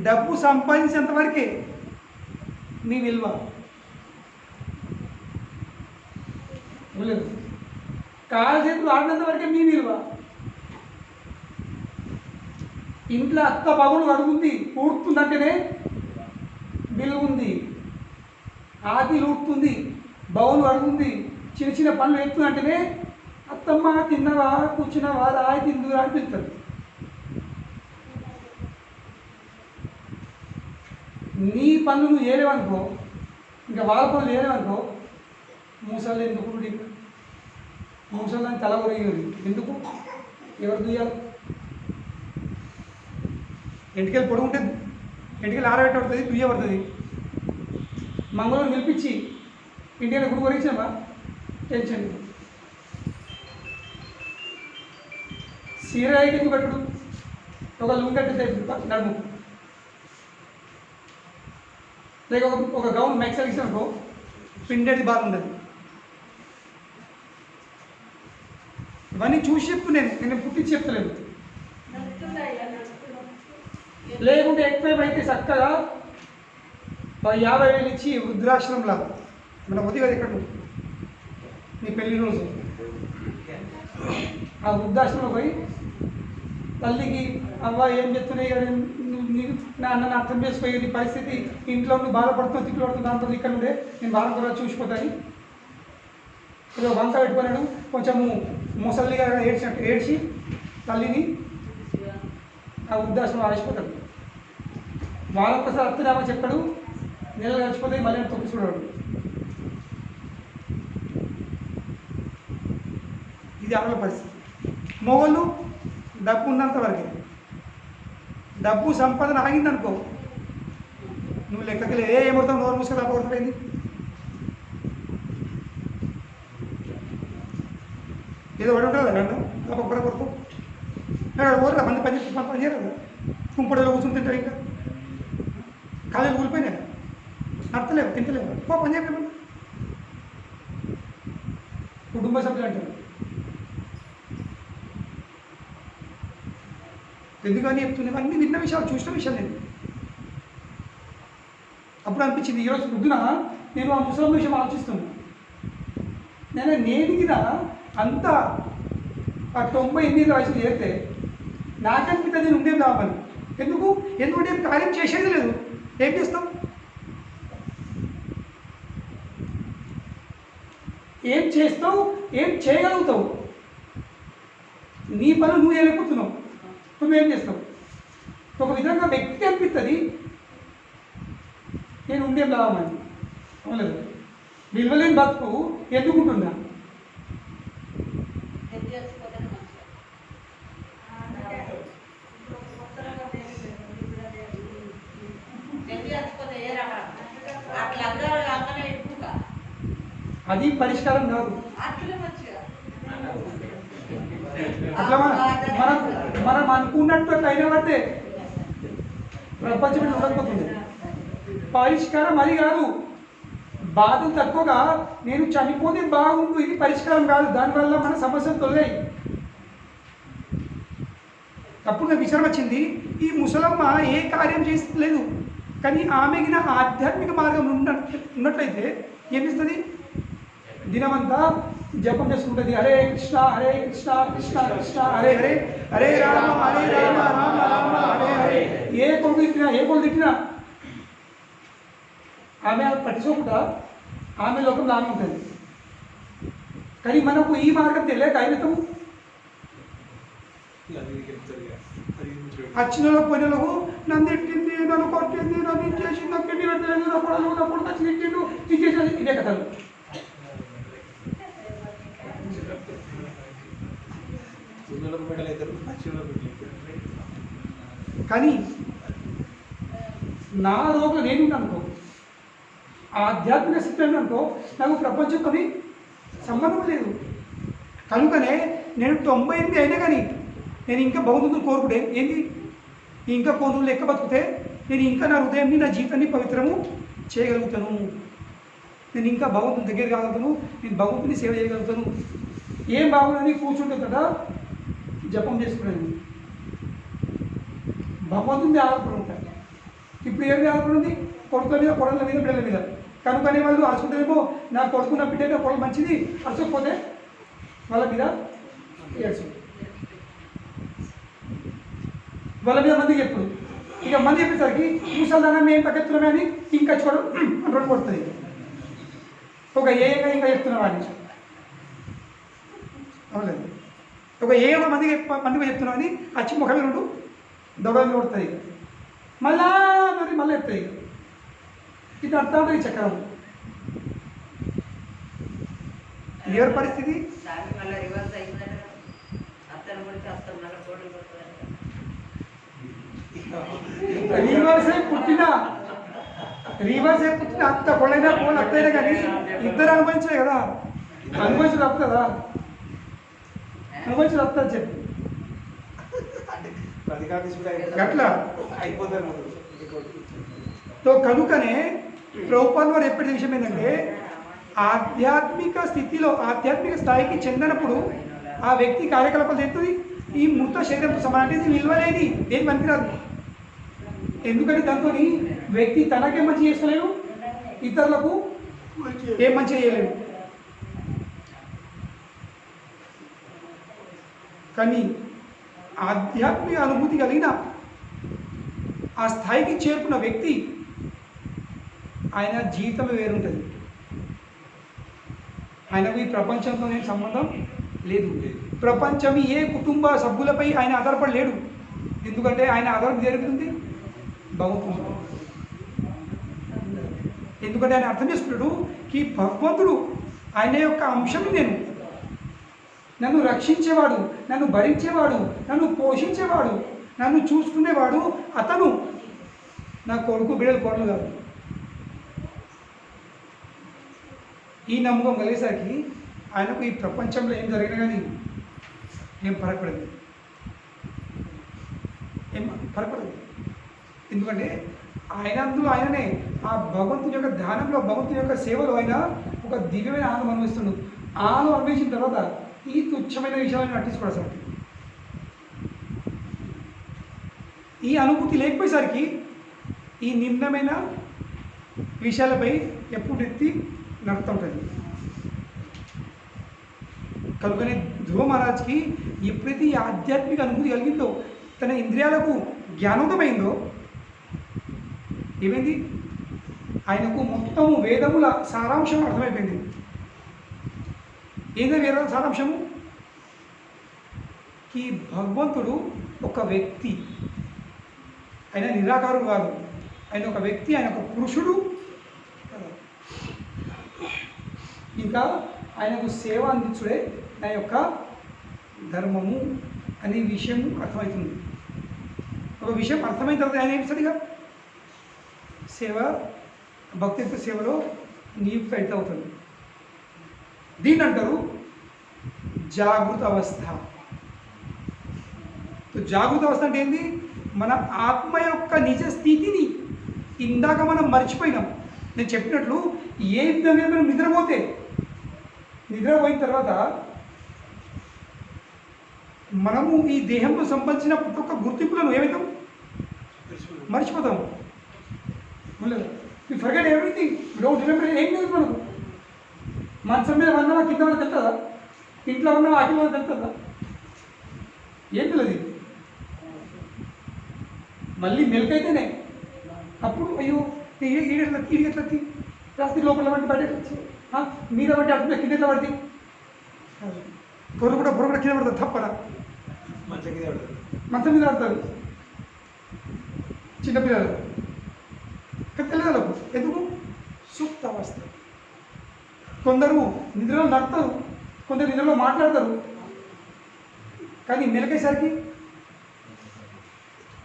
A: డబ్బు సంపాదించినంత వరకే మీ విలువ. కాళ్ళ చేతులు ఆడినంత వరకే మీ విలువ. ఇంట్లో అత్త బాగులు అడుగుంది ఊడుతుందంటేనే విలువ ఉంది. ఆకిలు ఊడుతుంది, బౌలు అడుగుంది, చిన్న చిన్న పనులు ఎత్తుందంటేనే అత్తమ్మ తిన్నవా, కూర్చున్నావా, రాయి తిందురా అని పిలుస్తారు. నీ పనులు నువ్వు చేయలేవనుకో, ఇంకా వాళ్ళ పనులు చేయలేవనుకో, మూసలు ఎందుకు, మూసలని తల ఒరిగేది ఎందుకు? ఎవరు దుయ్యాలి? ఎంటికలు పొడుగు ఉంటుంది, ఎంటికలు ఆరబెట్టబడుతుంది, దుయ్యబడుతుంది. మంగళూరు పిలిపించి ఇండియాలో గుడి కొరిచ్చినామా టెన్షన్. సీరాయికి ఎందుకు కట్టుడు, ఒక లుంగట్టు నడుము, లేక ఒక గౌన్ మ్యాక్సల్ ఇచ్చిననుకో పిండేది బాగుండదు. ఇవన్నీ చూసి చెప్పు, నేను పుట్టించి చెప్తలేదు. లేకుంటే ఎక్కువైతే చక్కగా 50,000 ఇచ్చి వృద్ధాశ్రమంలా మన ఉదయం కదా ఇక్కడ నీ పెళ్లి రోజు ఆ వృద్ధాశ్రమంలో పోయి తల్లికి అవ్వ ఏం చెప్తున్నాయి కానీ నా అన్నను అర్థం చేసుకోయి, నీ పరిస్థితి ఇంట్లో నువ్వు బాధపడుతున్నావు, తిట్లు పడుతున్నా దాంతో ఇక్కడ ఉండే నేను బాధపడ చూసిపోతాను. ఏదో వంక పెట్టుకున్నాడు, కొంచెము ముసలిగా ఏడ్చి తల్లిని ఆ వృద్ధాశ్రమం ఆడిచిపోతాడు. వాళ్ళొక్కసారి అత్తనామా చెప్పాడు, నెలలు గడిచిపోతే మళ్ళీ తొక్కి చూడాడు. ఇది ఆడల పరిస్థితి. మొగోళ్ళు డబ్బు ఉన్నంత వరకే, డబ్బు సంపాదన ఆగిందనుకో నువ్వు లెక్కకి ఏమవుతావు, నోరు మూసుకొని డబ్బు కొడుతుంది. ఏదో పడి ఉంటుంది నన్ను డబ్బు ఒక్కడే కొడుకు ఓరు మంది పని చేయరు, కుంపడలో కూర్చుని తింటారు, ఇంకా కాలేజీలు కూలిపోయినాయి, నడతలేవు, తింటలేవు, పని చేయలేము. కుటుంబ సభ్యులు అంటారు. ఎందుకని చెప్తున్నాను, అన్నీ విన్న విషయాలు, చూసిన విషయాలు. నేను అప్పుడు అనిపించింది ఈరోజు పొద్దున నేను ఆ ముసలం విషయం ఆలోచిస్తున్నాను. నేను గిన అంతా ఆ 98 వయసు చేస్తే నాకనిపిస్తే నేను ఉండేది కావాలి. ఎందుకంటే ఏం కార్యం చేసేది లేదు. ఏం చేస్తాం, ఏం చేస్తావు, ఏం చేయగలుగుతావు, నీ పనులు నువ్వు చేయలేకపోతున్నావు, నువ్వేం చేస్తావు. ఒక విధంగా వ్యక్తికి అనిపిస్తుంది నేను ఉండేం లాభమని. అవునలేదు, విలువలేని బతుకు ఎందుకుంటున్నా. అది పరిష్కారం కాదు. అట్లా మనం అనుకున్నట్టు అట్లా అయినా పడితే ప్రపంచం ఉండకపోతుంది. పరిష్కారం అది కాదు. బాధలు తక్కువగా నేను చనిపోతే బాగుండు, ఇది పరిష్కారం కాదు. దానివల్ల మన సమస్యలు తొలగాయి. అప్పుడు నాకు విషయం వచ్చింది, ఈ ముసలమ్మ ఏ కార్యం చేస్తలేదు, కానీ ఆమెకి ఆధ్యాత్మిక మార్గం ఉన్నట్లయితే ఏమిస్తుంది, దినమంతా జపం చేసుకుంటుంది. హరే కృష్ణ కృష్ణ కృష్ణ హరే హరే, హరే రామ రామ రామ హరే హరే. ఏ కొడుకు తిట్టినా ఆమె పట్టించుకుంటా, ఆమె లోకంలో ఆమె ఉంటుంది. కానీ మనకు ఈ మార్గం తెలియక అయినతాము. వచ్చిన పోయినలకు నన్ను తిట్టింది, నన్ను కొట్టింది, నన్ను ఇచ్చేసింది, నాకు పెళ్లి పెట్టలేదు, నా పొడలు వచ్చి తిట్టిండు, ఇచ్చేసి ఇదే కథలు. కానీ నా లోపల నేను అనుకో, ఆధ్యాత్మిక స్థితి అనుకో, నాకు ప్రపంచంతో సంబంధం లేదు. కనుకనే నేను 98 అయినా కానీ నేను ఇంకా భగవంతుని కోరుకుంటే ఏంటి, ఇంకా కొంత లెక్క బతుకుతే నేను ఇంకా నా హృదయాన్ని, నా జీవితాన్ని పవిత్రము చేయగలుగుతాను. నేను ఇంకా భగవంతుని దగ్గర కాగలుగుతాను, నేను భగవంతుని సేవ చేయగలుగుతాను. ఏం బాగుందని కూర్చుంటే కదా జపం చేసుకునేది. భగవంతుని ఆధారపడి ఉంటాయి. ఇప్పుడు ఏమి ఆధారపడి ఉంది, కొడుకుల మీద, కొడల మీద, బిడ్డల మీద. కనుకనే వాళ్ళు అరుచుకుంటేమో నా కొడుకు, నా బిడ్డ, నా కొడుకు మంచిది, అరచకపోతే వాళ్ళ మీద ఏడ్చు, వాళ్ళ మీద మందికి ఎప్పుడు ఇక మంది చెప్పేసరికి ముసల్దానం ఏం తగ్గెత్తున్నామే అని ఇంకా చూడడం రెండు కొడుతుంది. ఒక ఏగా ఇంకా చెప్తున్నావా అని అవులేదు, ఒక ఏమో మందికి చెప్తున్నావు అని అచ్చి ముఖమే రెండు దొడవలు కొడుతుంది. మళ్ళా మళ్ళీ చెప్తాయి. ఇది అర్థం ఉంటుంది ఈ చక్రం. ఎవరి పరిస్థితి రీవర్సే పుట్టిన అత్త కొడైనా కోళ్ళు అత్తైనా కానీ ఇద్దరు అనుభవించలే కదా. అనుభవించదు తప్పుతుందా? అనుభవించదు తప్పుతుంది చెప్పు అట్లా. సో కనుకనే ప్రభుపాల్ వారు చెప్పే విషయం ఏంటంటే ఆధ్యాత్మిక స్థితిలో ఆధ్యాత్మిక స్థాయికి చెందినప్పుడు ఆ వ్యక్తి కార్యకలాపాలు చేస్తుంది ఈ మృత శరీరంతో సమానం. ఇది నిల్వలేది, ఏం పనికిరాదు. ఎందుకంటే దాంతో వ్యక్తి తనకే మంచి చేసుకోలేడు, ఇతరులకు ఏం మంచి చేయలేడు. కానీ ఆధ్యాత్మిక అనుభూతి కలిగిన ఆ స్థాయికి చేరుకున్న వ్యక్తి ఆయన జీవితమే వేరుంటుంది. ఆయనకు ఈ ప్రపంచంతో ఏం సంబంధం లేదు. ప్రపంచం ఏ కుటుంబ సభ్యులపై ఆయన ఆధారపడి లేడు. ఎందుకంటే ఆయన ఆధారం జరుగుతుంది భగవంతుడు. ఎందుకంటే ఆయన అర్థం చేసుకున్నాడు ఈ భగవంతుడు ఆయన యొక్క అంశం, నన్ను రక్షించేవాడు, నన్ను భరించేవాడు, నన్ను పోషించేవాడు, నన్ను చూసుకునేవాడు అతను. నా కొడుకు బిడ్డలు కోడలు కాదు. ఈ నమ్మకం కలిగేసరికి ఆయనకు ఈ ప్రపంచంలో ఏం జరిగినా కానీ ఏం ఫరకపడదు, ఎందుకంటే ఆయన అందులో ఆయననే ఆ భగవంతుని యొక్క ధ్యానంలో భగవంతుని యొక్క సేవలో ఆయన ఒక దివ్యమైన ఆనందం అనుభవిస్తున్నాడు. ఆనందం అనుభవించిన తర్వాత ఈ తుచ్చమైన విషయాలను పట్టించుకోవడం సార్. ఈ అనుభూతి లేకపోయేసరికి ఈ నిమ్నమైన విషయాలపై ఎప్పుడు ఎత్తి నడుతుంటుంది. కనుకనే ధ్రువ మహారాజ్కి ఎప్పుడైతే ఈ ఆధ్యాత్మిక అనుభూతి కలిగిందో, తన ఇంద్రియాలకు జ్ఞానోదమైందో ఏమైంది, ఆయనకు మొత్తము వేదముల సారాంశం అర్థమైపోయింది. ఏదో వేద సారాంశము ఈ భగవంతుడు ఒక వ్యక్తి, ఆయన నిరాకారుడు కాదు, ఆయన ఒక వ్యక్తి, ఆయన ఒక పురుషుడు. ఇంకా ఆయనకు సేవ అందించుడే నా యొక్క ధర్మము అనే విషయం అర్థమవుతుంది. ఒక విషయం అర్థమైన తర్వాత ఆయన ఏమి సరిగా సేవ భక్తిత్వ సేవలో నియుక్త అయితే అవుతుంది. దీన్ని అంటారు జాగృత అవస్థ. జాగృత అవస్థ అంటే ఏంది? మన ఆత్మ యొక్క నిజ స్థితిని ఇందాక మనం మర్చిపోయినాం. నేను చెప్పినట్లు ఏ విధంగా మనం నిద్రపోయిన తర్వాత మనము ఈ దేహంతో సంబంధించిన ప్రతి ఒక్క గుర్తింపులను ఏమవుతాం, మర్చిపోతాం. We forget everything, don't remember. ఏం లేదు మనకు. మంచం మీద ఉన్నావా కింద వల్ల తెలుస్తుందా? ఇంట్లో ఉన్నావా అటు వల్ల తెలుస్తుందా? ఏం తెలియదు. మళ్ళీ మెలకైతేనే అప్పుడు అయ్యో ఈడెట్లా రాత్రి లోపల వంటి బయట మీద బట్టి అట్లా కింద పడితే పొరుగుడ కింద పడతారు తప్పరా, మంచం మీద పడతారు చిన్నపిల్లలు. తెల్లదలకు ఎందుకు? సుప్త అవస్థ. కొందరు నిద్రలో నడతారు, కొందరు నిద్రలో మాట్లాడతారు. కానీ మెలకేసరికి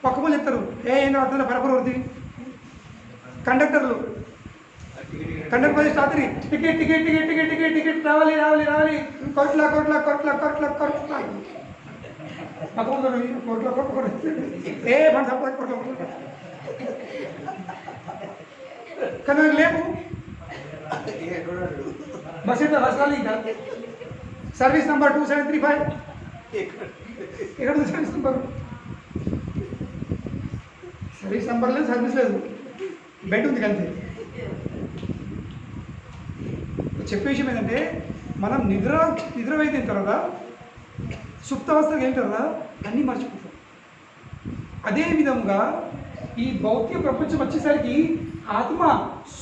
A: పక్క వాళ్ళు చెప్తారు, ఏం అవుతుందో పరపరవర్తి. కండక్టర్లు రాత్రి టికెట్ రావాలి కోట్ల ఏ మన కోట్ల కానీ లేవు. బస్ అయితే రాలి ఇంకా సర్వీస్ నెంబర్ 2735 ఇక్కడ సర్వీస్ నెంబర్ లేదు, సర్వీస్ లేదు, బెడ్ ఉంది అంతే. చెప్పే విషయం ఏంటంటే మనం నిద్రపోయిన తర్వాత సుప్తావస్థకి వెళ్ళిన తర్వాత అన్నీ మర్చిపోతాం. అదేవిధంగా ఈ భౌతిక ప్రపంచం వచ్చేసరికి ఆత్మ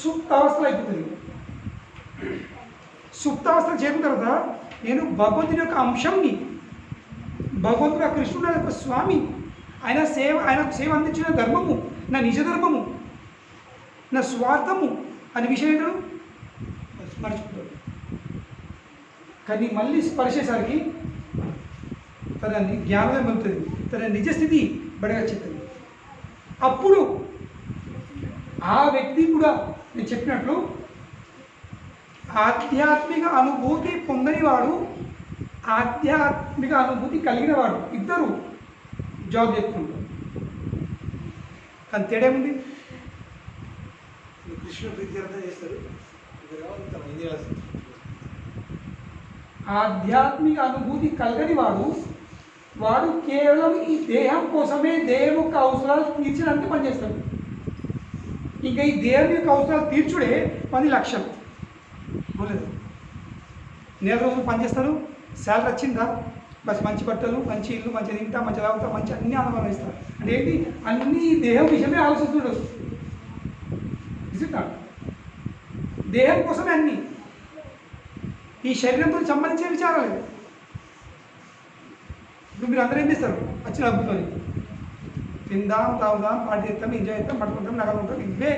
A: సుప్తావస్థలో అయిపోతుంది. సుప్తావస్థకు చేరిన తర్వాత నేను భగవంతుని యొక్క అంశంని, భగవంతుడు కృష్ణుడు యొక్క స్వామి, ఆయనకు సేవ అందించిన ధర్మము నా నిజ ధర్మము, నా స్వార్థము అనే విషయం ఏంటో మర్చిపోతాడు. కానీ మళ్ళీ స్పర్శేసరికి తన జ్ఞానం వెళ్తుంది, తన నిజస్థితి బడిగా చెప్తుంది. అప్పుడు ఆ వ్యక్తి కూడా నేను చెప్పినట్లు ఆధ్యాత్మిక అనుభూతి పొందనివాడు, ఆధ్యాత్మిక అనుభూతి కలిగిన వాడు ఇద్దరు జాబ్ చేస్తుంటారు. కానీ తేడా ఉంది.
B: కృష్ణ ప్రీత్యర్థం చేస్తారు.
A: ఆధ్యాత్మిక అనుభూతి కలగని వాడు కేవలం ఈ దేహం కోసమే దేహం యొక్క అవసరాలు తీర్చడానికి పనిచేస్తాడు. ఇంకా ఈ దేహం యొక్క అవసరాలు తీర్చుడే 10 లక్షలు లేదు. నెల రోజులు పనిచేస్తారు, శాలరీ వచ్చిందా, బస్ మంచి బట్టలు, మంచి ఇల్లు, మంచి తింటా, మంచి తాగుతా, మంచి అన్ని ఆనందం ఇస్తారు. అంటే ఏంటి, అన్ని దేహం విషయమే ఆలోచిస్తుడు. దేహం కోసమే అన్ని, ఈ శరీరంతో సంబంధించిన విచారాలు. ఇప్పుడు మీరు అందరూ ఏం చేస్తారు, వచ్చిన అద్భుతం తిందాం, తాగుదాం, పార్టీ చేస్తాం, ఎంజాయ్ చేస్తాం, పట్టుకుంటాం, నగలు ఉంటాం, ఇవే.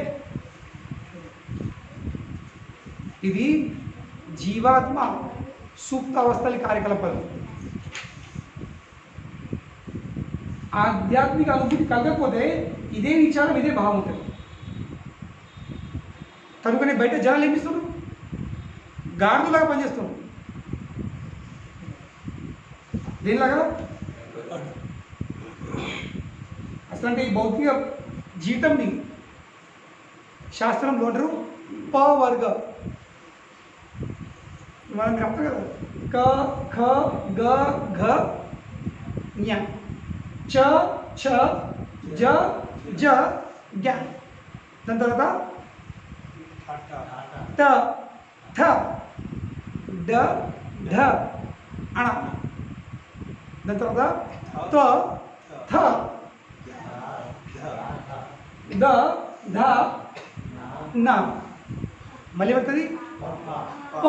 A: ఇది జీవాత్మ సూక్త అవస్థల కార్యకలాపాలు. ఆధ్యాత్మిక అనుభూతి కలగకపోతే ఇదే విచారం, ఇదే భావం ఉంటుంది. కనుకనే బయట జనాలు ఏమిస్తున్నారు, గాడిదలాగా పనిచేస్తున్నారు. దేనిలాగా అసలు అంటే ఈ భౌతిక జీవితంని శాస్త్రంలో అంటారు పవర్గ. మనం మీరు అంటారు కదా, క ఖ గ ఘ ఞ చ ఛ జ జ జ్ఞ. దాని తర్వాత ట థ డ ఢ అణ. దాని తర్వాత త థ ద ధ న. మళ్ళీ వస్తుంది ప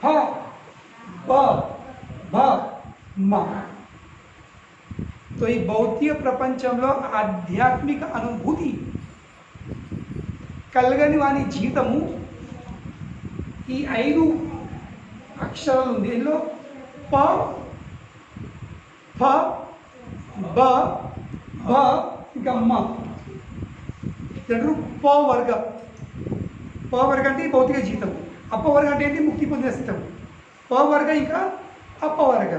A: ఫ బ భ మ. तो ఈ భౌతిక ప్రపంచంలో ఆధ్యాత్మిక అనుభూతి కలగని వాని జీవితము ఈ 5 అక్షరాలు ఉంది. దీనిలో ప ఫ బ భ ఇంకా మ. రెండు పవర్గ. పవర్గ అంటే భౌతిక జీవితం, అపవర్గ అంటే ఏంటి, ముక్తి పొందిన స్థితం. పవర్గ ఇంకా అపవర్గ.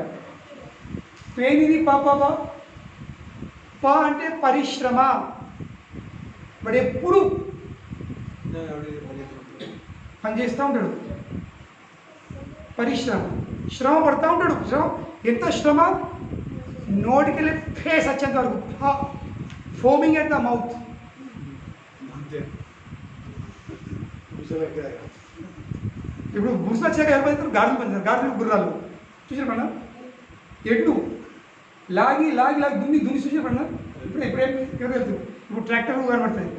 A: ఏంటిది ప ప ప? ప అంటే పరిశ్రమ. వాడు ఎప్పుడు పనిచేస్తూ ఉంటాడు, పరిశ్రమ, శ్రమ పడుతూ ఉంటాడు. ఎంత శ్రమ, నోటికెళ్ళి ఫేస్ వచ్చేంత వరకు ఫోమింగ్ ఎట్ ద మౌత్. ఇప్పుడు బుర్స వచ్చాక ఎవరు పనిచేస్తారు, గాడులు పనిచేస్తారు. గాడులు గుర్రాలు చూసారు పడినా, ఎడ్లు లాగి లాగి లాగి దున్ని చూసారు పడినా. ఇప్పుడేం ఎవరు వెళ్తారు, ఇప్పుడు ట్రాక్టర్ కనబడుతుంది.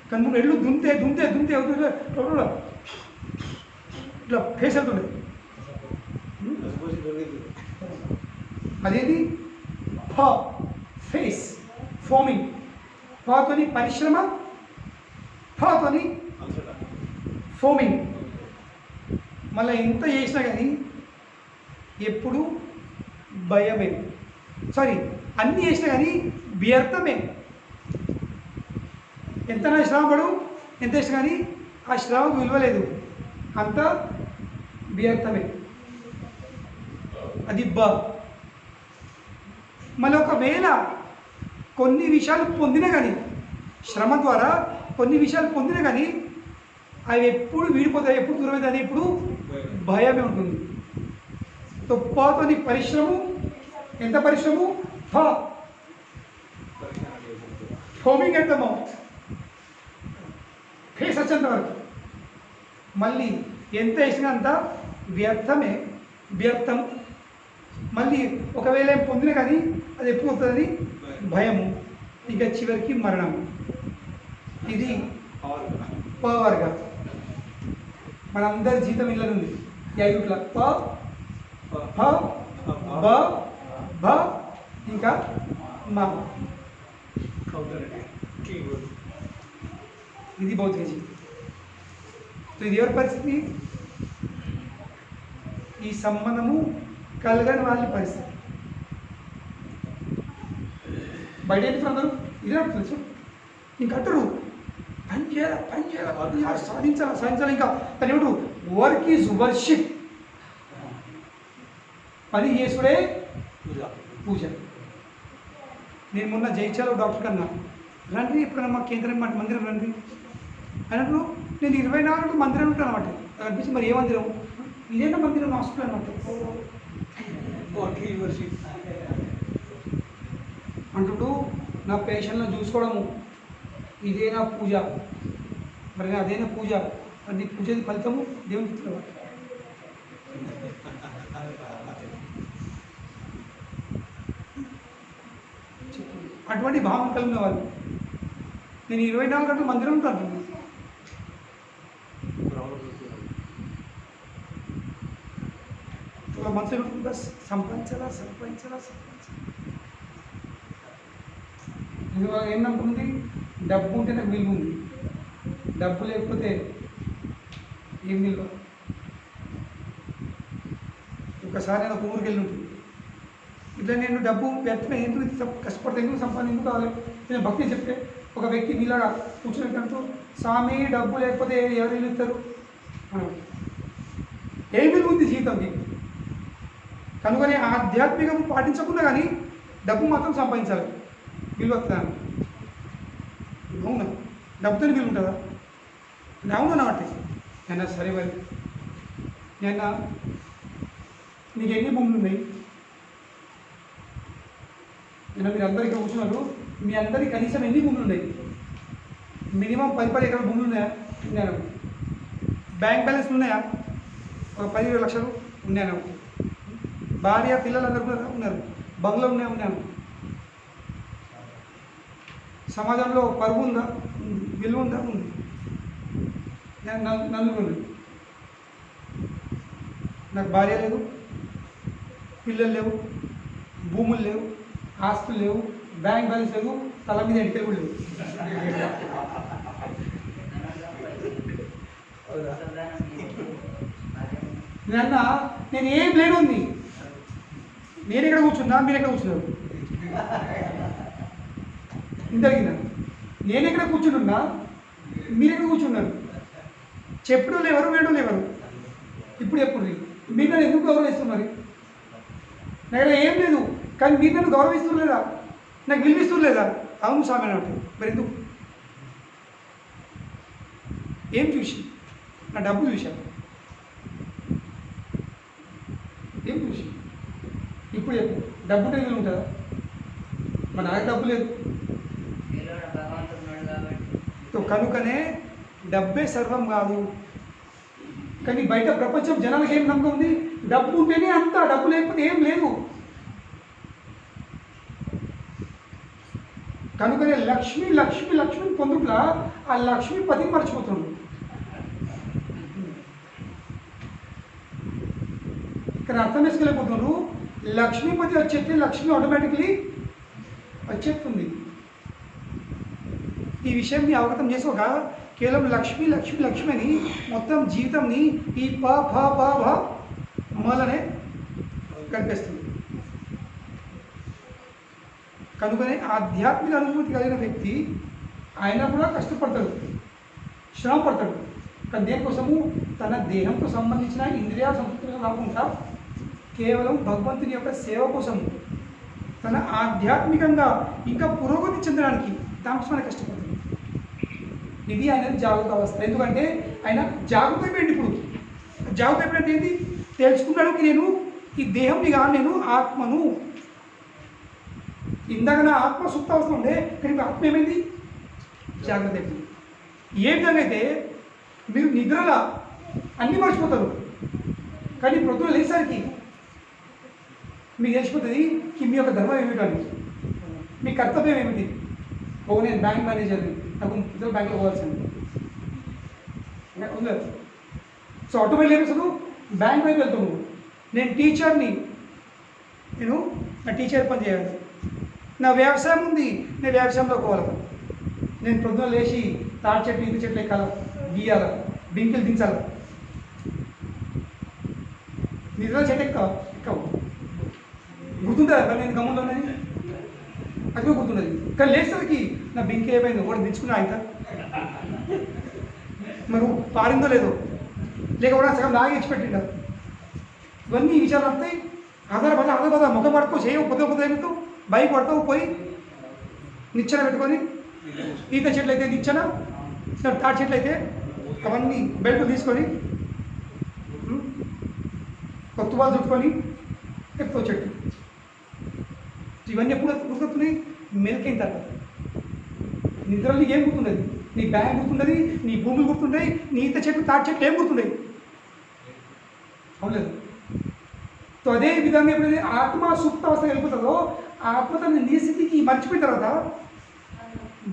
A: కానీ నువ్వు ఎడ్లు దుంతే దుంతే దుంతే అవుతుంది, ఇట్లా ఫేస్ వెళ్తుండే. అదేంటి ఫేస్ ఫోమింగ్. ఫతోని పరిశ్రమ, ఫతోని ఫోమింగ్. మళ్ళీ ఎంత చేసినా కానీ ఎప్పుడు భయమే. సారీ, అన్నీ చేసినా కానీ వ్యర్థమే. ఎంత శ్రమపడు, ఎంత చేసినా కానీ ఆ శ్రమకు విలువలేదు, అంత వ్యర్థమే. అది మళ్ళీ ఒకవేళ కొన్ని విషయాలు పొందినా కానీ, శ్రమ ద్వారా కొన్ని విషయాలు పొందినా కానీ అవి ఎప్పుడు వీడిపోతాయి, ఎప్పుడు దూరమవుతాయి, ఎప్పుడు భయమే ఉంటుంది. తొప్పతోని పరిశ్రమ. ఎంత పరిశ్రమ, foaming at the mouth, face వచ్చేంత వరకు. మళ్ళీ ఎంత వేసినా అంత వ్యర్థమే, వ్యర్థం. మళ్ళీ ఒకవేళ ఏం పొందినా కానీ అది ఎప్పుడు వస్తుందని భయము, ఇక చివరికి మరణం. ఇది పవర్గా మనందరి జీతం ఇళ్ళ ఉంది. ఇట్లా ప ఫ బ భ ఇంకా మ. ఇది భౌతిక జీవితం. ఇది ఎవరి పరిస్థితి, ఈ సంబంధము కలగని వాళ్ళ పరిస్థితి. బయట అందరూ ఇదే తెలుసు ఇంకంటారు పని చేయాలి పని చేయాలి పని చేయాలి సాధించాలి సాధించాలి ఇంకా తను ఏమిటి వర్క్ ఈజ్ వర్షిప్ పని చేసుడే పూజ నేను మొన్న జైచాలో డాక్టర్ కన్నా రండి ఎప్పుడైనా మా కేంద్రం మాట మందిరం రండి అన్నప్పుడు నేను 24 మందిరం ఉంటాను అనమాట అనిపించి మరి ఏ మందిరం ఇదేనా మందిరం హాస్పిటల్ అనమాట అంటుడు నా పేషెంట్లను చూసుకోవడము ఇదేనా పూజ మరి అదేనా పూజ మరి నీ పూజది ఫలితము దేవుని ఇస్తున్నావా అటువంటి భావం కలిగిన వాళ్ళు నేను 24 గంటలు మందిరం ఉంటాను మనసులో బస్ సంపాదించాలా ఏం నమ్ముతుంది డబ్బు ఉంటే నాకు విలువ ఉంది డబ్బు లేకపోతే ఏం విలువ ఒకసారి నేను ఒక ఊరికి వెళ్ళి ఉంటుంది ఇట్లా నేను డబ్బు వ్యర్థమే ఎందుకు కష్టపడితే ఎందుకు సంపాదన ఎందుకు కావాలి నేను భక్తి చెప్తే ఒక వ్యక్తి మీలాగా కూర్చున్నట్టు స్వామి డబ్బు లేకపోతే ఎవరు ఇల్లు ఇస్తారు ఏ విలువ ఉంది జీవితంకి కనుకనే ఆధ్యాత్మికం పాటించకుండా కానీ డబ్బు మాత్రం సంపాదించాలి విలువ వస్తుందని అవునా డబ్బుతో విలువ ఉంటుందా అవును అన్నమాట నేను సరే మరి నేను నీకు ఎన్ని భూములు ఉన్నాయి నేను మీరు అందరికీ కూర్చున్నారు మీ అందరికీ కనీసం ఎన్ని భూములు ఉన్నాయి మినిమం 10 ఎకరాల భూములు ఉన్నాయా ఉన్నాను బ్యాంక్ బ్యాలెన్స్ ఉన్నాయా ఒక 10-20 లక్షలు ఉన్నాను భార్య పిల్లలందరూ కూడా ఉన్నారు బంగ్లా ఉన్నాను సమాజంలో పరువు ఉందా విలువ ఉందా ఉంది నేను నన్ను నాకు భార్య లేదు పిల్లలు లేవు భూములు లేవు ఆస్తులు లేవు బ్యాంక్ బ్యాలెన్స్ లేవు తల మీద ఎడికలు కూడా లేవు నేను ఏం లేను ఉంది నేను ఎక్కడ కూర్చున్నా మీరు ఎక్కడ కూర్చున్నారు ఇంతకినా నేను ఎక్కడ కూర్చుంటున్నా మీరు ఎక్కడ కూర్చున్నారు చెప్పడం లేవరు వేయడం లేవరు ఇప్పుడు ఎప్పుడు మీరు నన్ను ఎందుకు గౌరవిస్తున్నారు నా దగ్గర ఏం లేదు కానీ మీరు నన్ను గౌరవిస్తులేదా నాకు విలువిస్తులేదా అవును స్వామి అంటే మరి ఎందుకు ఏం చూసి నా డబ్బు చూశాను ఏం చూసి ఇప్పుడు చెప్పు డబ్బు విలువ ఉంటుందా మా నాకు డబ్బు లేదు కనుకనే డబ్బే సర్వం కాదు కానీ బయట ప్రపంచం జనాలకు ఏం నమ్మకం ఉంది డబ్బు ఉంటేనే అంత డబ్బు లేకపోతే ఏం లేదు కనుకనే లక్ష్మి లక్ష్మి లక్ష్మిని పొందుట్లా ఆ లక్ష్మీపతిని మర్చిపోతున్నాడు కానీ అర్థం వేసుకోలేకపోతున్నారు లక్ష్మీపతి వచ్చేస్తే లక్ష్మి ఆటోమేటిక్లీ వచ్చేస్తుంది ఈ విషయంని అవగతం చేసుకోక కేవలం లక్ష్మి లక్ష్మి లక్ష్మి అని మొత్తం జీవితంని ఈ ప ఫ ప భ మలనే కనిపిస్తుంది కనుకనే ఆధ్యాత్మిక అనుభూతి కలిగిన వ్యక్తి ఆయన కూడా కష్టపడతాడు శ్రమ పడతాడు కానీ దేనికోసము తన దేహంతో సంబంధించిన ఇంద్రియ సంతృప్తి కాకుండా కేవలం భగవంతుని యొక్క సేవ కోసము తన ఆధ్యాత్మికంగా ఇంకా పురోగతి చెందడానికి దానికోసమే కష్టపడతాడు ఇది ఆయన జాగ్రత్త అవస్థ ఎందుకంటే ఆయన జాగ్రత్త అయిపోయింది ఇప్పుడు జాగ్రత్త అయిపోయినట్టు ఏంటి తెలుసుకున్నాడు నేను ఈ దేహంని కాదు నేను ఆత్మను ఇందాక నా ఆత్మ సుప్త అవస్థ ఉండే కానీ ఆత్మ ఏమైంది జాగ్రత్త అయిపోయింది ఏ విధంగా అయితే మీరు నిద్రలా అన్నీ మర్చిపోతారు కానీ ప్రొద్దున లేసరికి మీకు తెలిసిపోతుంది మీ యొక్క ధర్మం ఏమిటో అని మీ కర్తవ్యం ఏమిటి ఓ నేను బ్యాంక్ మేనేజర్ని నాకు ఇద్దరు బ్యాంక్లో పోవాల్సింది ఉందా సో ఆటోమేటిక్ ఏమిస్తాను బ్యాంక్ వైపు వెళ్తాను నేను టీచర్ని నేను నా టీచర్ పని చేయాలి నా వ్యవసాయం ఉంది నేను వ్యవసాయంలో పోవాలి నేను ప్రొద్దున లేచి తాటి చెట్లు ఇంటి చెట్లు ఎక్కాల గీయాల బింకెలు దించాల నిద్ర చెట్టు ఎక్కవు గుర్తుంటుందా నేను గమ్ములోనే అది గుర్తుండదు కానీ లేచేసరికి నా బింక్ ఏమైంది ఒకటి తెచ్చుకున్నా అయితే మరి పారిందో లేదో లేకపోతే సగం లాగే ఇచ్చి పెట్టిండ ఇవన్నీ విచారాలు వస్తాయి ఆధారపడ ముఖం పడుకో చేయవు పొద్దు ఏమితో బైక్ పడతావు పోయి నిచ్చెన పెట్టుకొని ఈత చెట్లు అయితే నిచ్చెన తాటి చెట్లు అయితే అవన్నీ బెల్ట్ తీసుకొని కొత్త వాళ్ళు చుట్టుకొని ఎక్కువ చెట్టు ఇవన్నీ ఎప్పుడు గుర్తున్నాయి మెల్కైన తర్వాత నిద్రలో నీకు ఏం గుర్తుండదు నీ బ్యాంక్ గుర్తుండదు నీ భూములు గుర్తుండయి నీ ఈత చెట్లు తాటి చెట్లు ఏం గుర్తుండయి అవునలేదు సో అదే విధంగా ఎప్పుడైతే ఆత్మ సుప్తావస్థ వెళ్ళిపోతుందో ఆ ఆత్మ తన నీ స్థితికి మర్చిపోయిన తర్వాత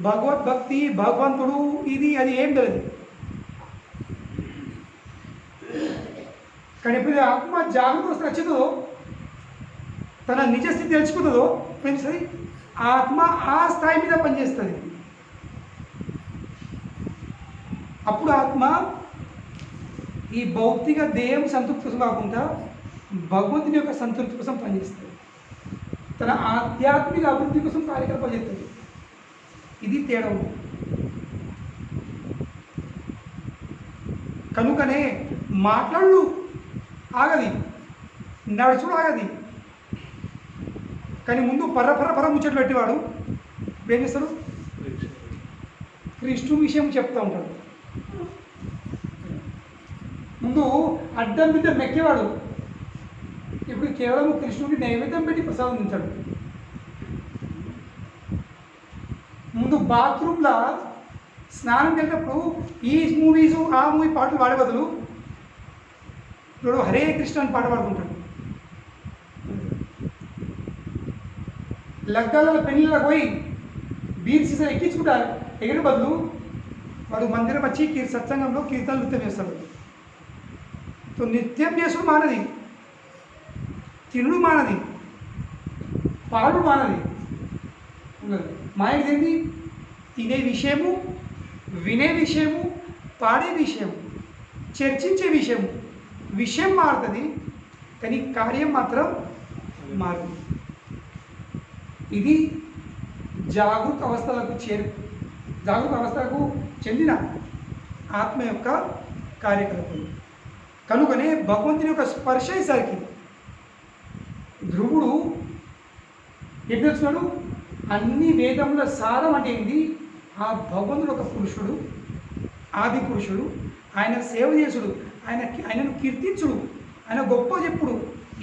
A: భగవద్భక్తి భగవంతుడు ఇది అది ఏం తెలియదు. కానీ ఎప్పుడైతే ఆత్మ జాగ్రత్త వస్తే వచ్చిందో తన నిజస్థితి తెలుసుకుంటుందో తెలుస్తుంది ఆత్మ ఆ స్థాయి మీద పనిచేస్తుంది. అప్పుడు ఆత్మ ఈ భౌతిక దేహం సంతృప్తి కోసం కాకుండా భగవంతుని యొక్క సంతృప్తి కోసం పనిచేస్తుంది. తన ఆధ్యాత్మిక అభివృద్ధి కోసం కార్యకలాపాలు చేస్తుంది. ఇది తేడా ఉంది. కనుకనే మాట్లాడు ఆగది, నడుచుడు ఆగది. కానీ ముందు పర్ర ముచ్చట్లు పెట్టేవాడు ఏం చేస్తాడు కృష్ణుడి విషయం చెప్తూ ఉంటాడు. ముందు అడ్డం మీద మెక్కేవాడు ఇప్పుడు కేవలం కృష్ణుడికి నైవేద్యం పెట్టి ప్రసాదం ఉంచాడు. ముందు బాత్రూంలో స్నానం చేసినప్పుడు ఈ మూవీస్ ఆ మూవీ పాటలు పాడే బదులు ఇప్పుడు హరే కృష్ణ అని పాట పాడుకుంటాడు. లగ్గాలలో పెళ్ళిళ్ళకి పోయి బీర్ సీజన్ ఎక్కించుకుంటారు ఎగిరి బదులు వాడు మందిరం వచ్చి సత్సంగంలో కీర్తనలు నృత్యం చేస్తాడు. సో నిత్యం చేసుడు మానది, తినుడు మానది, పాడు మానది. మాయది ఏంటి? తినే విషయము, వినే విషయము, పాడే విషయము, చర్చించే విషయము. విషయం మారుతుంది కానీ కార్యం మాత్రం మారుతుంది. ఇది జాగృత అవస్థలకు చెందిన ఆత్మ యొక్క కార్యకలాపాలు. కనుకనే భగవంతుని యొక్క స్పర్శ అయ్యేసరికి ధ్రువుడు ఏం తెలుస్తున్నాడు? అన్ని వేదముల సారం అంటే ఏంటి? ఆ భగవంతుడు ఒక పురుషుడు, ఆది పురుషుడు, ఆయన సేవ చేసుడు, ఆయనను కీర్తించుడు, ఆయన గొప్ప చెప్పుడు,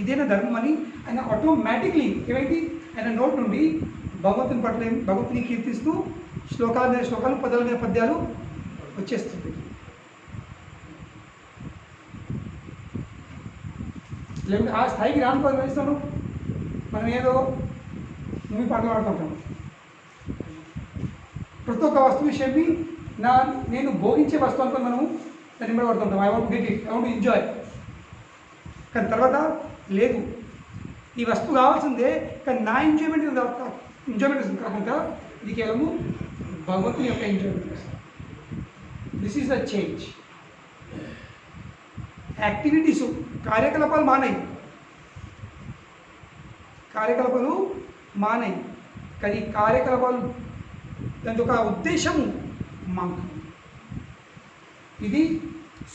A: ఇదేనా ధర్మం అని ఆయన ఆటోమేటిక్లీ ఏమైంది? ఆయన నోటి నుండి భగవంతుని పట్ల భగవంతుని కీర్తిస్తూ శ్లోకాల మీద శ్లోకాలు, పదాల మీద పద్యాలు వచ్చేస్తుంది. లేకపోతే ఆ స్థాయికి రానుకోని వేస్తాను మనం ఏదో మూవీ పాటలు పాడుతుంటాం. ప్రతి ఒక్క వస్తువు విషయాన్ని నేను భోగించే వస్తువు అనుకో మనం దాన్ని కూడా పడుతుంటాం. I want get it, I want enjoy. కానీ తర్వాత లేదు, ఈ వస్తువు కావాల్సిందే కానీ నా ఎంజాయ్మెంట్ కాకుండా ఇది కేవలము భగవంతుని యొక్క enjoyment. This is the change. Activities కార్యకలాపాలు మానాయి కానీ కార్యకలాపాలు దాని ఒక ఉద్దేశము మాకు. ఇది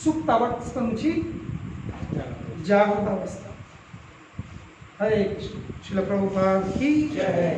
A: సుప్త అవస్థ నుంచి జాగృత అవస్థ. హరే కృష్ణ. శిల ప్రభుపాదకి జై.